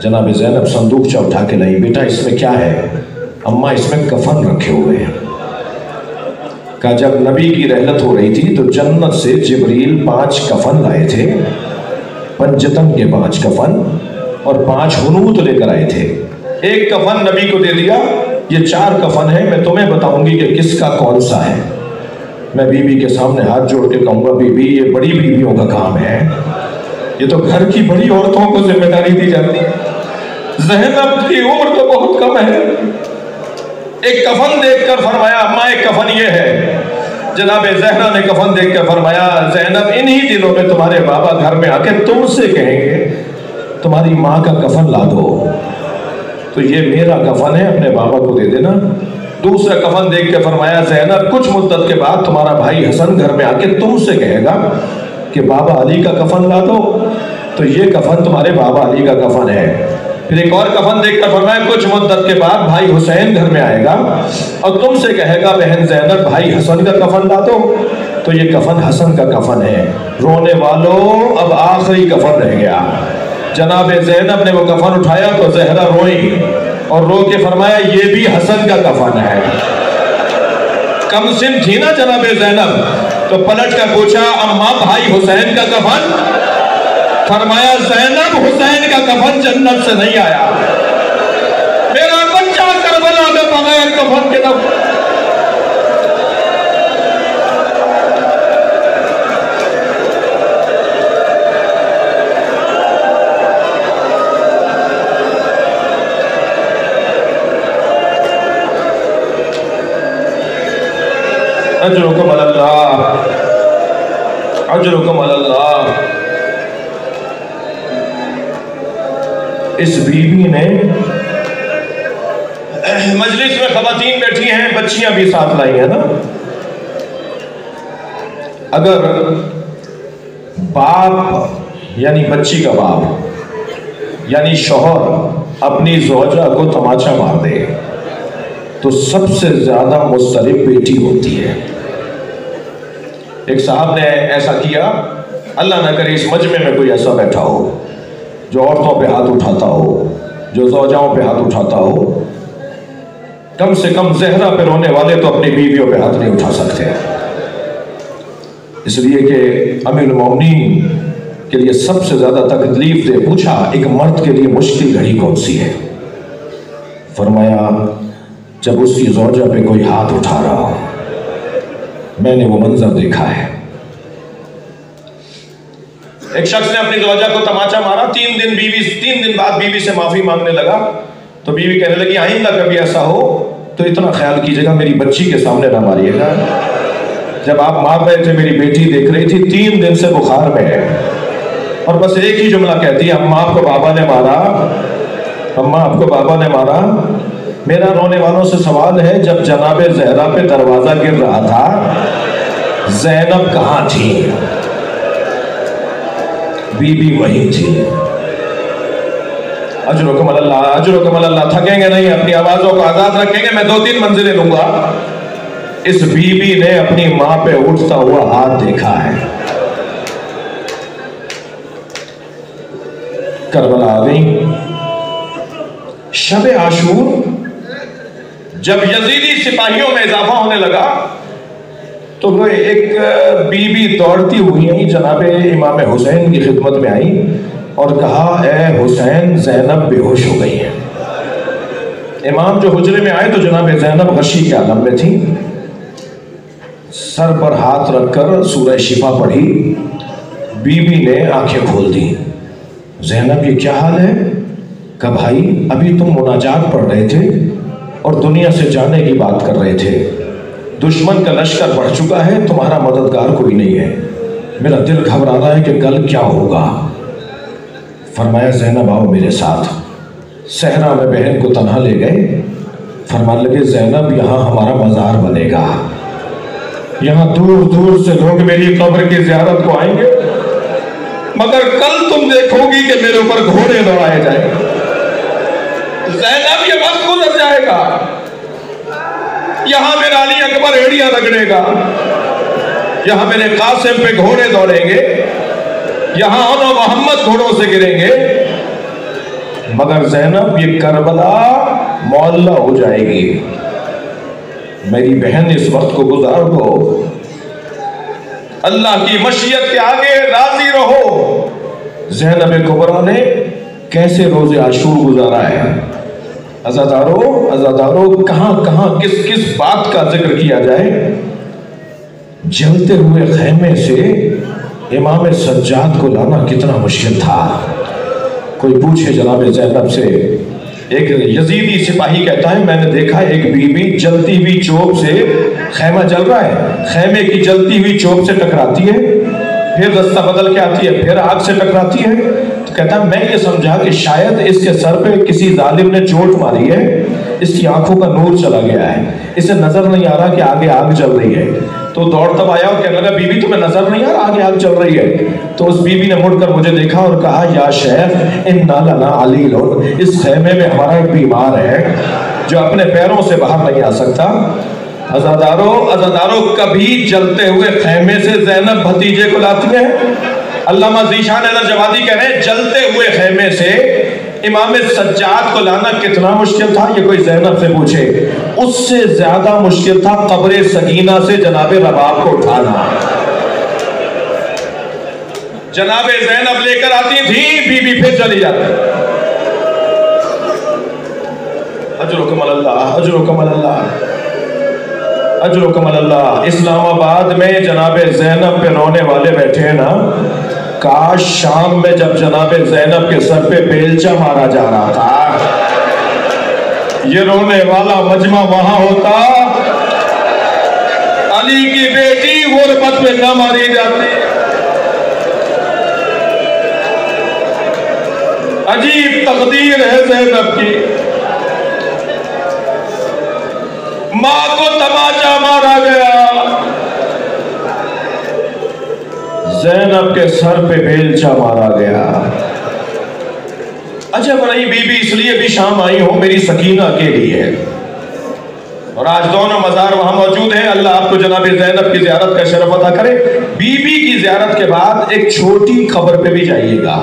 जनाब ज़ैनब संदूकचा उठा के लाई। बेटा इसमें क्या है? अम्मा इसमें कफन रखे हुए हैं। कहा जब नबी की रहलत हो रही थी तो जन्नत से जिब्रील 5 कफन लाए थे, पंजतन के 5 कफन और 5 हुनूत लेकर आए थे। एक कफन नबी को दे दिया, ये 4 कफन है। मैं तुम्हें बताऊंगी कि किसका कौन सा है। मैं बीबी के सामने हाथ जोड़ के कहूंगा, बीबी ये बड़ी बीवियों का काम है, ये तो घर की बड़ी औरतों को जिम्मेदारी दी जाती है। ज़हनब की उम्र तो बहुत कम है। एक कफन देखकर फरमाया, अम्मा एक कफन ये है। जनाब ज़हरा ने कफन देखकर फरमाया, ज़ैनब इन्हीं दिनों में तुम्हारे बाबा घर में आके तुमसे कहेंगे तुम्हारी माँ का कफन ला दो, तो ये मेरा कफन है, अपने बाबा को दे देना। दूसरा कफन देख के फरमाया, ज़ैनब कुछ मुद्दत के बाद तुम्हारा भाई हसन घर में आके तुमसे कहेगा कि बाबा अली का कफन ला दो, तो ये कफन तुम्हारे बाबा अली का कफन है। फिर एक और कफन देखकर फरमाया, कुछ मुद्दत के बाद भाई हुसैन घर में आएगा और तुमसे कहेगा बहन ज़ैनब भाई हसन का कफन ला दो, तो ये कफन हसन का कफन है। रोने वालों अब आखिरी कफन रह गया। जनाब ज़ैनब ने वो कफन उठाया तो ज़हरा रोई और रो के फरमाया, ये भी हसन का कफन है। कम सिन थी ना जनाब ज़ैनब, तो पलट कर पूछा, अम्मा भाई हुसैन का कफन? फरमाया, ज़ैनब हुसैन का कफन जन्नत से नहीं आया, मेरा बच्चा करबला में बगैर कफन के दम। अजरुकम अल्लाह, अजरुकम अल्लाह। इस बीबी ने, मजलिस में खवातीन बैठी हैं, बच्चियां भी साथ लाई है ना। अगर बाप यानी बच्ची का बाप यानी शौहर अपनी ज़ौजा को तमाचा मार दे तो सबसे ज्यादा मुस्तरिब बेटी होती है। एक साहब ने ऐसा किया, अल्लाह ना करे इस मजमे में कोई ऐसा बैठा हो जो औरतों पे हाथ उठाता हो, जो ज़ौजाओं पे हाथ उठाता हो। कम से कम ज़हरा पे रोने वाले तो अपनी बीवियों पे हाथ नहीं उठा सकते, इसलिए कि अमीरुल मोमिनीन के लिए सबसे ज्यादा तकलीफ दे। पूछा एक मर्द के लिए मुश्किल घड़ी कौन सी है? फरमाया जब उसकी ज़ौजा पे कोई हाथ उठा रहा हो। मैंने वो मंजर देखा है। एक शख्स ने अपनी ज़ौजा को तमाचा मारा, 3 दिन बाद बीवी से माफी मांगने लगा तो बीवी कहने लगी आइंदा कभी ऐसा हो तो इतना ख्याल कीजिएगा मेरी बच्ची के सामने ना मारिएगा। जब आप मार रहे थे मेरी बेटी देख रही थी, 3 दिन से बुखार में है और बस एक ही जुमला कहती है, अम्मा आपको बाबा ने मारा, अम्मा आपको बाबा ने मारा। मेरा रोने वालों से सवाल है, जब जनाब ज़हरा पे दरवाजा गिर रहा था ज़ैनब कहाँ थी? बीबी वही थी। अजरुकम अल्लाह, अजरुकम अल्लाह। थकेंगे नहीं, अपनी आवाजों को आजाद रखेंगे। मैं 2-3 मंजिलें लूंगा। इस बीबी ने अपनी मां पे उठता हुआ हाथ देखा है। करबला आ गई, शब आशूर जब यजीदी सिपाहियों में इजाफा होने लगा तो वो एक बीबी दौड़ती हुई जनाब इमाम हुसैन की खिदमत में आई। और कहा, ए हुसैन, ज़ैनब बेहोश हो गई है। इमाम जो हुजरे में आए तो जनाब ज़ैनब गशी के आलम में थी। सर पर हाथ रखकर सूरह शिफा पढ़ी। बीबी ने आंखें खोल दी। ज़ैनब, ये क्या हाल है? कहा, भाई अभी तुम मुनाजात पढ़ रहे थे और दुनिया से जाने की बात कर रहे थे। दुश्मन का लश्कर बढ़ चुका है, तुम्हारा मददगार कोई नहीं है। मेरा दिल घबरा रहा है कि कल क्या होगा। फरमाया, ज़ैनब आओ मेरे साथ। सहरा में बहन को तन्हा ले गए। फरमाने लगे, ज़ैनब यहाँ हमारा मज़ार बनेगा, यहाँ दूर दूर से लोग मेरी कब्र की ज़ियारत को आएंगे, मगर कल तुम देखोगी कि मेरे ऊपर घोड़े दौड़ाए जाएंगे। ज़ैनब, ये वक्त गुजर जाएगा, यहाँ मेरा अली अकबर एड़ियां रगड़ेगा, यहाँ मेरे कासिम पे घोड़े दौड़ेंगे, यहाँ अनो मोहम्मद घोड़ों से गिरेंगे, मगर ज़ैनब ये करबला मौला हो जाएगी। मेरी बहन इस वक्त को गुजार दो, अल्लाह की मशीयत के आगे राजी रहो। ज़ैनब कुबरा ने कैसे रोज़े आशूर गुजारा है। अज़ादारों, कहाँ कहाँ किस किस बात का जिक्र किया जाए। जलते हुए खैमे से इमाम सज्जाद को लाना कितना मुश्किल था। कोई पूछे जनाब ज़ैनब से। एक यजीदी सिपाही कहता है, मैंने देखा एक बीबी जलती हुई चोप से, खैमा जल रहा है, खैमे की जलती हुई चोप से टकराती है, फिर रास्ता बदल के आती है, फिर आग से टकराती है। तो कहता है, मैं ये समझा कि शायद इसके सर पे किसी जालिम ने चोट मारी है, इसकी आंखों का नूर चला गया है, इसे नजर नहीं आ रहा कि आगे आग जल रही है। तो दौड़ तब आया और कहने लगा, बीबी तुम्हें नजर नहीं आ रहा आगे आग चल रही है? तो उस बीबी ने मुड़कर मुझे देखा और कहा, या शेख, इन्ना लना अलील, इस खेमे में हमारा एक बीमार है जो अपने पैरों से बाहर नहीं आ सकता। अज़ादारों, कभी जलते हुए खेमे से ज़ैनब भतीजे को लाती है। अल्लामा ज़ीशान जवादी कह रहे हैं, जलते हुए खेमे से इमाम सज्जाद को लाना कितना मुश्किल था, ये कोई ज़ैनब से पूछे। उससे ज्यादा मुश्किल था कब्र सकीना से जनाबे रबाब को उठाना। जनाबे ज़ैनब लेकर आती थी, बीबी फिर चली जाती। अजरुकम अल्लाह, अजरुकम अल्लाह, अजरुकम अल्लाह। इस्लामाबाद में जनाबे ज़ैनब पे रोने वाले बैठे हैं ना, काश शाम में जब जनाबे ज़ैनब के सर पे बेलचा मारा जा रहा था, ये रोने वाला मजमा वहां होता, अली की बेटी गुरबत में न मारी जाती। अजीब तकदीर है ज़ैनब की। मां को तमाचा मारा गया, ज़ैनब के सर पे बेलचा मारा गया। अच्छा, बड़ी बीबी इसलिए भी शाम आई हो मेरी सकीना के लिए, और आज दोनों मज़ार वहां मौजूद हैं। अल्लाह आपको जनाब ज़ैनब की ज़ियारत का शरफ अता करे। बीबी की ज़ियारत के बाद एक छोटी खबर पे भी जाइएगा,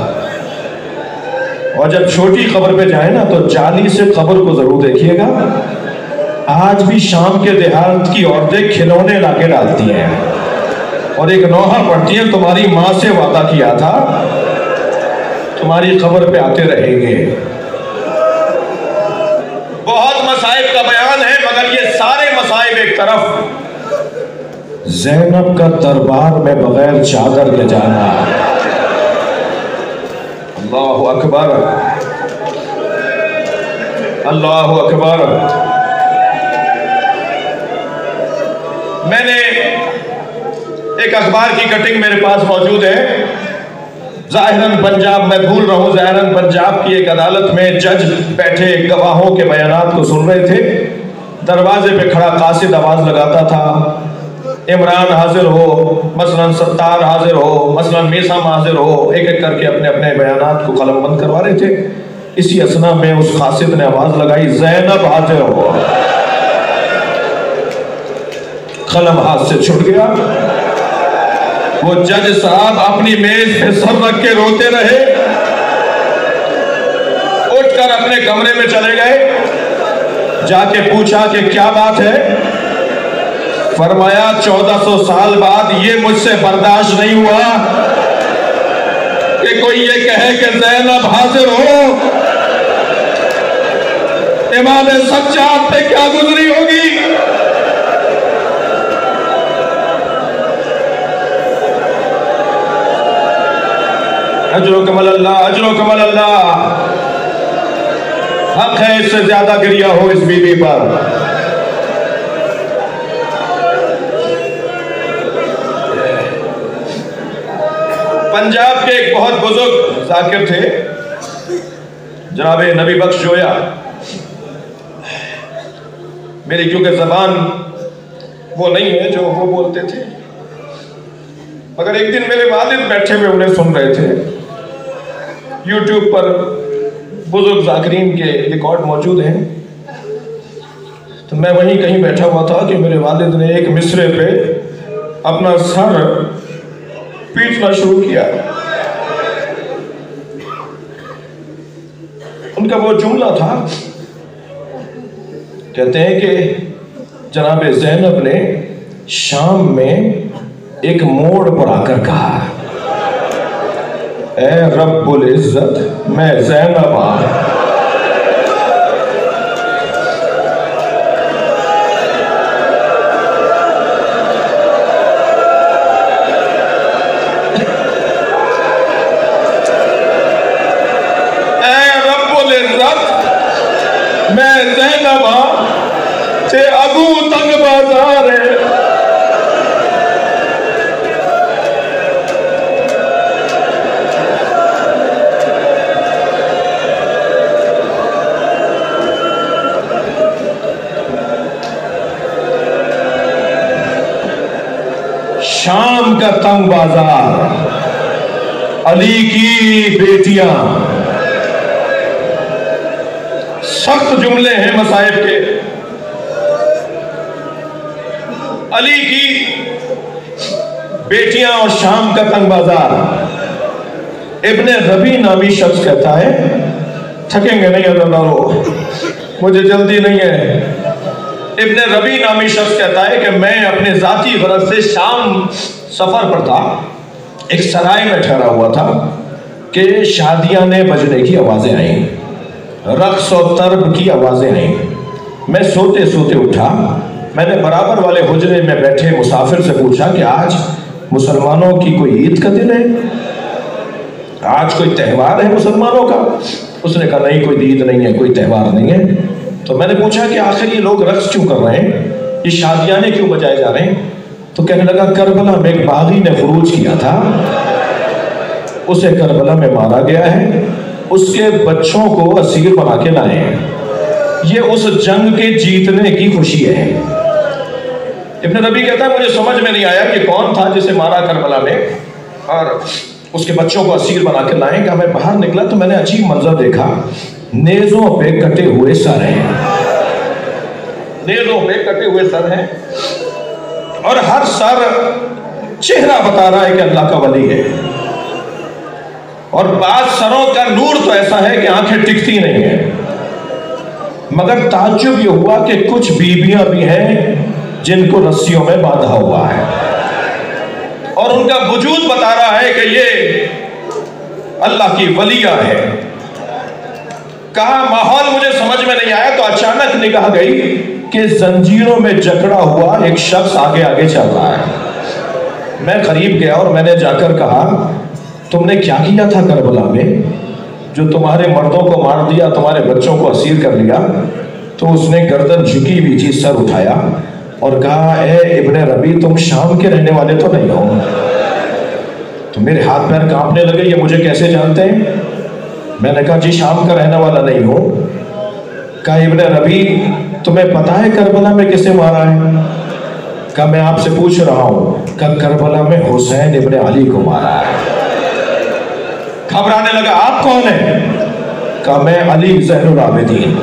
और जब छोटी खबर पे जाए ना तो जाली से खबर को जरूर देखिएगा। आज भी शाम के देहात की औरतें खिलौने लाके डालती हैं और एक नौहा पढ़ती हैं, तुम्हारी माँ से वादा किया था तुम्हारी खबर पे आते रहेंगे। बहुत मसाइब का बयान है, मगर ये सारे मसाइब एक तरफ, ज़ैनब का दरबार में बगैर चादर के जाना। अल्लाहु अकबर, अल्लाहु अकबर। मैंने एक अखबार की कटिंग मेरे पास मौजूद है, ज़ाहिरन पंजाब, मैं भूल रहा हूँ, ज़ाहिरन पंजाब की एक अदालत में जज बैठे गवाहों के बयानात को सुन रहे थे। दरवाजे पे खड़ा कासिद आवाज़ लगाता था, इमरान हाजिर हो, मसलन सत्तार हाजिर हो, मसलन मीसाम हाजिर हो, एक एक करके अपने अपने बयानात को कलमबंद करवा रहे थे। इसी असना में उस कासिद ने आवाज़ लगाई, ज़ैनब हाजिर हो। कलम हाथ से छूट गया। वो जज साहब अपनी मेज पे सर रख के रोते रहे, उठकर अपने कमरे में चले गए। जाके पूछा कि क्या बात है। फरमाया 1400 साल बाद ये मुझसे बर्दाश्त नहीं हुआ कि कि कोई ये कहे कि ज़ैनब हाजिर हो, इमाम सज्जाद पे क्या गुजरी होगी। अजरो कमल अल्लाह, अजरो कमल अल्लाह। हक है इससे ज्यादा गिरिया हो इस बीवी पर। पंजाब के एक बहुत बुजुर्ग जाकिर थे, जनाब नबी बख्श जोया। मेरी क्योंकि जबान वो नहीं है जो वो बोलते थे, मगर एक दिन मेरे वालिद बैठे हुए उन्हें सुन रहे थे। यूट्यूब पर बुजुर्ग जाकिरीन के रिकॉर्ड मौजूद हैं। तो मैं वहीं कहीं बैठा हुआ था कि मेरे वालिद ने एक मिसरे पे अपना सर पीटना शुरू किया। उनका वो जुमला था, कहते हैं कि जनाब ज़ैनब ने शाम में एक मोड़ पर आकर कहा, ए रब्बुल इज्जत मैं ज़ैनब आ। मैं ज़ैनब से अगू तंग बाजार है। शाम का तंग बाजार, अली की बेटियां। सख्त जुमले हैं मसाइब के। अली की बेटियां और शाम का तंग बाजार। इब्ने रबी नामी शख्स कहता है, थकेंगे नहीं अल्लाह, मुझे जल्दी नहीं है। इब्ने रबी नामी शख्स कहता है कि मैं अपने जाती गरज से शाम सफर पर था, एक सराय में ठहरा हुआ था कि शादियां ने बजने की आवाजें आई, रक्स और तर्ब की आवाजें आई। मैं सोते सोते उठा। मैंने बराबर वाले हुजरे में बैठे मुसाफिर से पूछा कि आज मुसलमानों की कोई ईद का दिन है, आज कोई त्यौहार है मुसलमानों का? उसने कहा नहीं, कोई ईद नहीं है, कोई त्यौहार नहीं है। तो मैंने पूछा कि आखिर ये लोग रक्स क्यों कर रहे हैं, ये शादियाने क्यों बजाए जा रहे हैं? तो कहने लगा करबला में एक बागी ने खुरूज किया था, उसे करबला में मारा गया है, उसके बच्चों को असीर बना के लाए हैं, ये उस जंग के जीतने की खुशी है। इब्न रबी कहता है मुझे समझ में नहीं आया कि कौन था जिसे मारा करबला में और उसके बच्चों को असीर बना के लाए। क्या मैं बाहर निकला तो मैंने अजीब मंजर देखा, नेजों पे कटे हुए सर हैं, नेजों पे कटे हुए सर हैं और हर सर चेहरा बता रहा है कि अल्लाह का वली है। और बाद सरों का नूर तो ऐसा है कि आंखें टिकती नहीं है। मगर ताज्जुब ये हुआ कि कुछ बीबियां भी हैं जिनको रस्सियों में बांधा हुआ है और उनका वजूद बता रहा है कि ये अल्लाह की वलिया है। कहा माहौल मुझे समझ में नहीं आया तो अचानक निगाह गई कि जंजीरों में जकड़ा हुआ एक शख्स आगे आगे चल रहा है। मैं करीब गया और मैंने जाकर कहा तुमने क्या किया था करबला में, जो तुम्हारे मर्दों को मार दिया, तुम्हारे बच्चों को असीर कर लिया? तो उसने गर्दन झुकी हुई थी, सर उठाया और कहा ए इब्ने रबी, तुम शाम के रहने वाले तो नहीं हो? तो मेरे हाथ पैर कांपने लगे, ये मुझे कैसे जानते हैं? मैंने कहा जी शाम का रहने वाला नहीं हो। कहा इब्ने रबी तुम्हें पता है करबला में किसे मारा है? कहा मैं आपसे पूछ रहा हूँ। कहा करबला में हुसैन इब्ने अली को मारा है। घबराने लगा, आप कौन है? कहा मैं अली ज़ैनुल आबिदीन।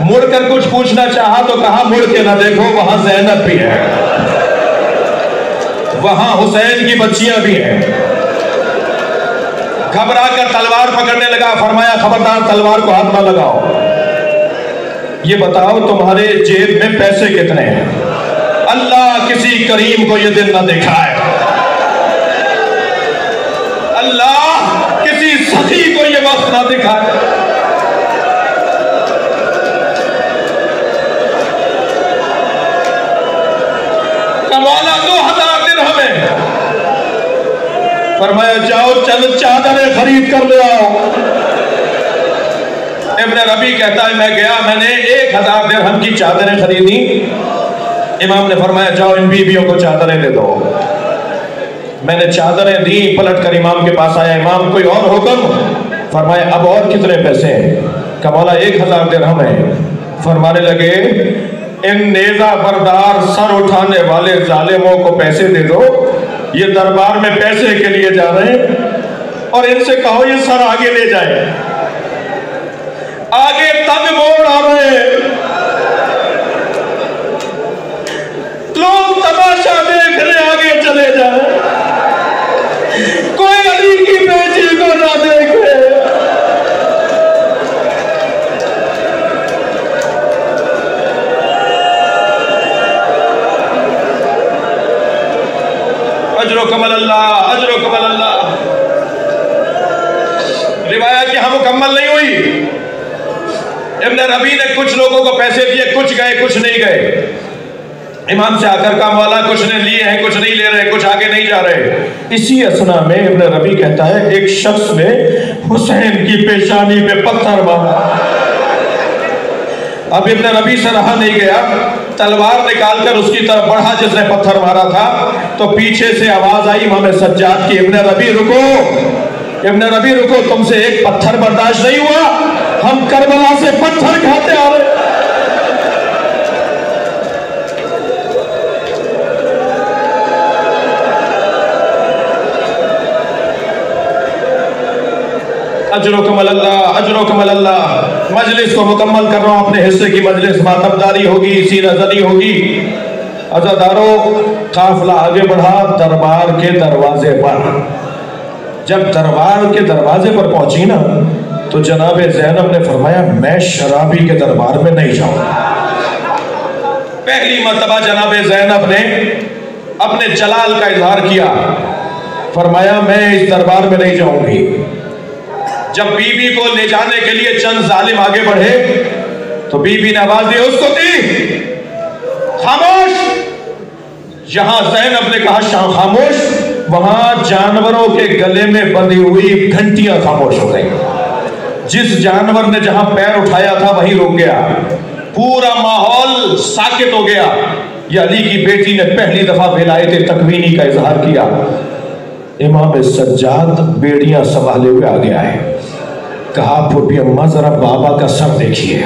मुड़कर कुछ पूछना चाहा तो कहा मुड़ के ना देखो, वहां ज़ैनब भी है, वहां हुसैन की बच्चियां भी हैं। घबरा कर तलवार पकड़ने लगा, फरमाया खबरदार तलवार को हाथ ना लगाओ, ये बताओ तुम्हारे जेब में पैसे कितने हैं? अल्लाह किसी करीम को ये दिन ना देखा है, अल्लाह दिखाए। मौला 2000 दिरहम है। फरमाया जाओ चल चादरें खरीद कर ले आओ। इब्न रबी कहता है मैं गया, मैंने 1000 दिरहम की चादरें खरीदी। इमाम ने फरमाया जाओ इन बीवियों को चादरें दे दो। मैंने चादरें दी, पलट कर इमाम के पास आया, इमाम कोई और हुक्म? फरमाया अब और कितने पैसे हैं? का मौला 1000 दिरहम है। फरमाने लगे इन नेजा बरदार सर उठाने वाले जालिमों को पैसे दे दो, ये दरबार में पैसे के लिए जा रहे हैं, और इनसे कहो ये सर आगे ले जाए। आगे तंग मोड़ आ रहे हैं, लोग तमाशा देखने आगे चले जाए, कोई अली की बेटी को ना देखे। अजरो कमल अल्लाह, अजरो कमल अल्लाह। रिवायत यहाँ मुकम्मल नहीं हुई। इब्न रबी ने कुछ लोगों को पैसे दिए, कुछ गए कुछ नहीं गए। इमाम से आकर कहा मौला कुछ ने लिए हैं कुछ नहीं ले रहे, कुछ आगे नहीं जा रहे। इसी असना में इब्न रबी कहता है एक शख्स ने हुसैन की पेशानी पे पत्थर मारा। अब इब्न रबी से रहा नहीं गया, तलवार निकालकर उसकी तरफ बढ़ा जिसने पत्थर मारा था, तो पीछे से आवाज आई इमाम सज्जाद की, इब्न रबी रुको, इब्न रबी रुको, तुमसे एक पत्थर बर्दाश्त नहीं हुआ, हम करबला से पत्थर खाते आ रहे। अजरो कमल अल्लाह, अजरो कमल अल्लाह। मजलिस को मुकम्मल कर रहा हूँ, अपने हिस्से की मजलिस मातमदारी होगी, सीना ज़नी होगी। अज़ादारों काफिला आगे बढ़ा दरबार के दरवाजे पर। जब दरबार के दरवाजे पर पहुंची ना, तो जनाब ज़ैनब ने फरमाया मैं शराबी के दरबार में नहीं जाऊंगा। पहली मर्तबा जनाब ज़ैनब ने अपने जलाल का इजहार किया, फरमाया मैं इस दरबार में नहीं जाऊंगी। जब बीबी को ले जाने के लिए चंद जालिम आगे बढ़े, तो बीबी ने आवाज दी उसको दी खामोश। जहां ज़ैनब ने कहा शाह खामोश, वहां जानवरों के गले में बंधी हुई घंटियां खामोश हो गई। जिस जानवर ने जहां पैर उठाया था वहीं रुक गया, पूरा माहौल साकित हो गया। ये अली की बेटी ने पहली दफा विलायत तकवीनी का इजहार किया। इमाम सज्जाद बेड़ियां संभाले हुए आ गया है। कहा फूफी अम्मा जरा बाबा का सर देखिए।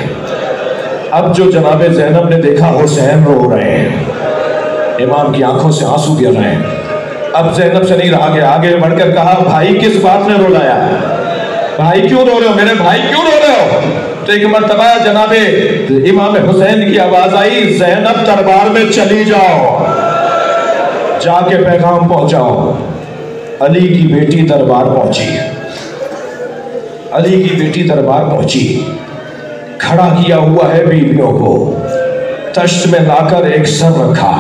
अब जो जनाब ज़ैनब ने देखा हुसैन रो रहे हैं, इमाम की आंखों से आंसू गिर रहे हैं। अब ज़ैनब से नहीं रहा गया, आगे बढ़कर कहा भाई किस बात ने रुलाया, भाई क्यों रो रहे हो, मेरे भाई क्यों रो रहे हो? तो एक मर्तबा जनाबे इमाम हुसैन की आवाज आई ज़ैनब दरबार में चली जाओ, जाके पैगाम पहुंचाओ। अली की बेटी दरबार पहुंची, अली की बेटी दरबार पहुंची, खड़ा किया हुआ है बीवियों को, तश्त में लाकर एक सर रखा,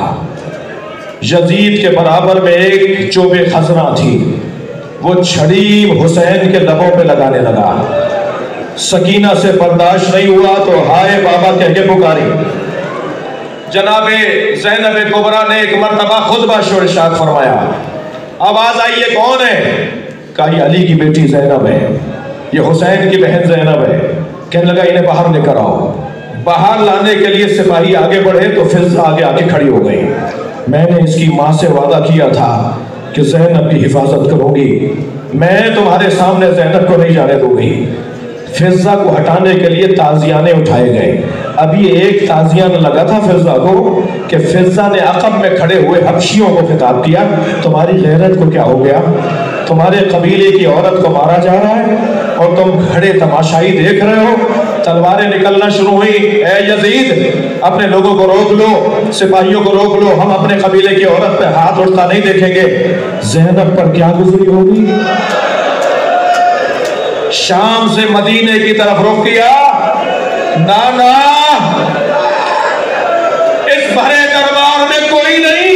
यजीद के बराबर में एक चोबे खजरा थी, वो छड़ी हुसैन के लबों पे लगाने लगा। सकीना से बर्दाश्त नहीं हुआ तो हाय बाबा कह के पुकारी। जनाबे ज़ैनब कुबरा ने एक मर्तबा खुतबा इरशाद फरमाया। आवाज आई ये कौन है? कहा ये अली की बेटी ज़ैनब है, ये हुसैन की बहन ज़ैनब है। कहने लगा इन्हें बाहर लेकर आओ। बाहर लाने के लिए सिपाही आगे बढ़े तो फिज़ा आगे आके खड़ी हो गई। मैंने इसकी माँ से वादा किया था कि ज़ैनब की हिफाजत करूंगी, मैं तुम्हारे सामने ज़ैनब को नहीं जाने दूंगी। फिज़ा को हटाने के लिए ताजियाने उठाए गए। अभी एक ताजियान लगा था फिज़ा को कि फिज़ा ने अक़ब में खड़े हुए हबशियों को खिताब किया, तुम्हारी गैरत को क्या हो गया? तुम्हारे कबीले की औरत को मारा जा रहा है और तुम खड़े तमाशाई देख रहे हो। तलवारें निकलना शुरू हुई। ए यजीद अपने लोगों को रोक लो, सिपाहियों को रोक लो, हम अपने कबीले की औरत पे हाथ उठता नहीं देखेंगे। ज़ैनब पर क्या गुजरी होगी? शाम से मदीने की तरफ रुख किया, ना इस भरे दरबार में कोई नहीं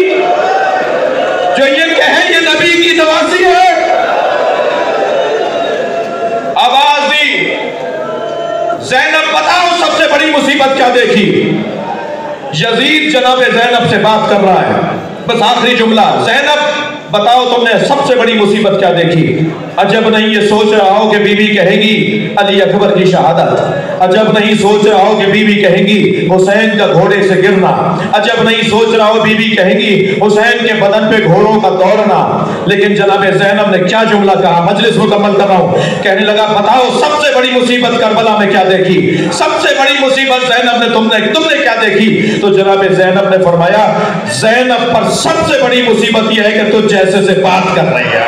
जो ये कहे ये नबी की नवासी है। आवाज दी क्या देखी? यजीद जनाब ज़ैनब से बात कर रहा है, बस आखिरी जुमला, ज़ैनब बताओ तुमने सबसे बड़ी मुसीबत क्या देखी? अजब नहीं ये सोच रहा हो कि बीवी कहेगी अली अकबर की शहादत, अजब नहीं सोच रहा हो कि बीवी कहेगी हुसैन का घोड़े से गिरना, अजब नहीं सोच रहा हो बीवी कहेगी हुसैन के बदन पे घोड़ों का दौड़ना। लेकिन जनाब ज़ैनब ने क्या जुमला कहा, मजलिस मुकम्मल कर रहा हूं, कहने लगा बताओ सबसे बड़ी मुसीबत करबला में क्या देखी? सबसे बड़ी मुसीबत ज़ैनब ने तुमने क्या देखी? तो जनाब ज़ैनब ने फरमाया ज़ैनब पर सबसे बड़ी मुसीबत यह है कि तुझ जैसे से बात कर रही है।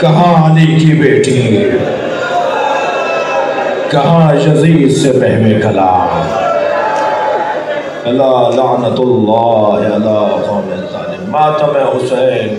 कहां अली की बेटी, कहां यजीद से रहमे कलाम, अला लानतुल्लाह अला कौम ज़ालिम, मातम हुसैन।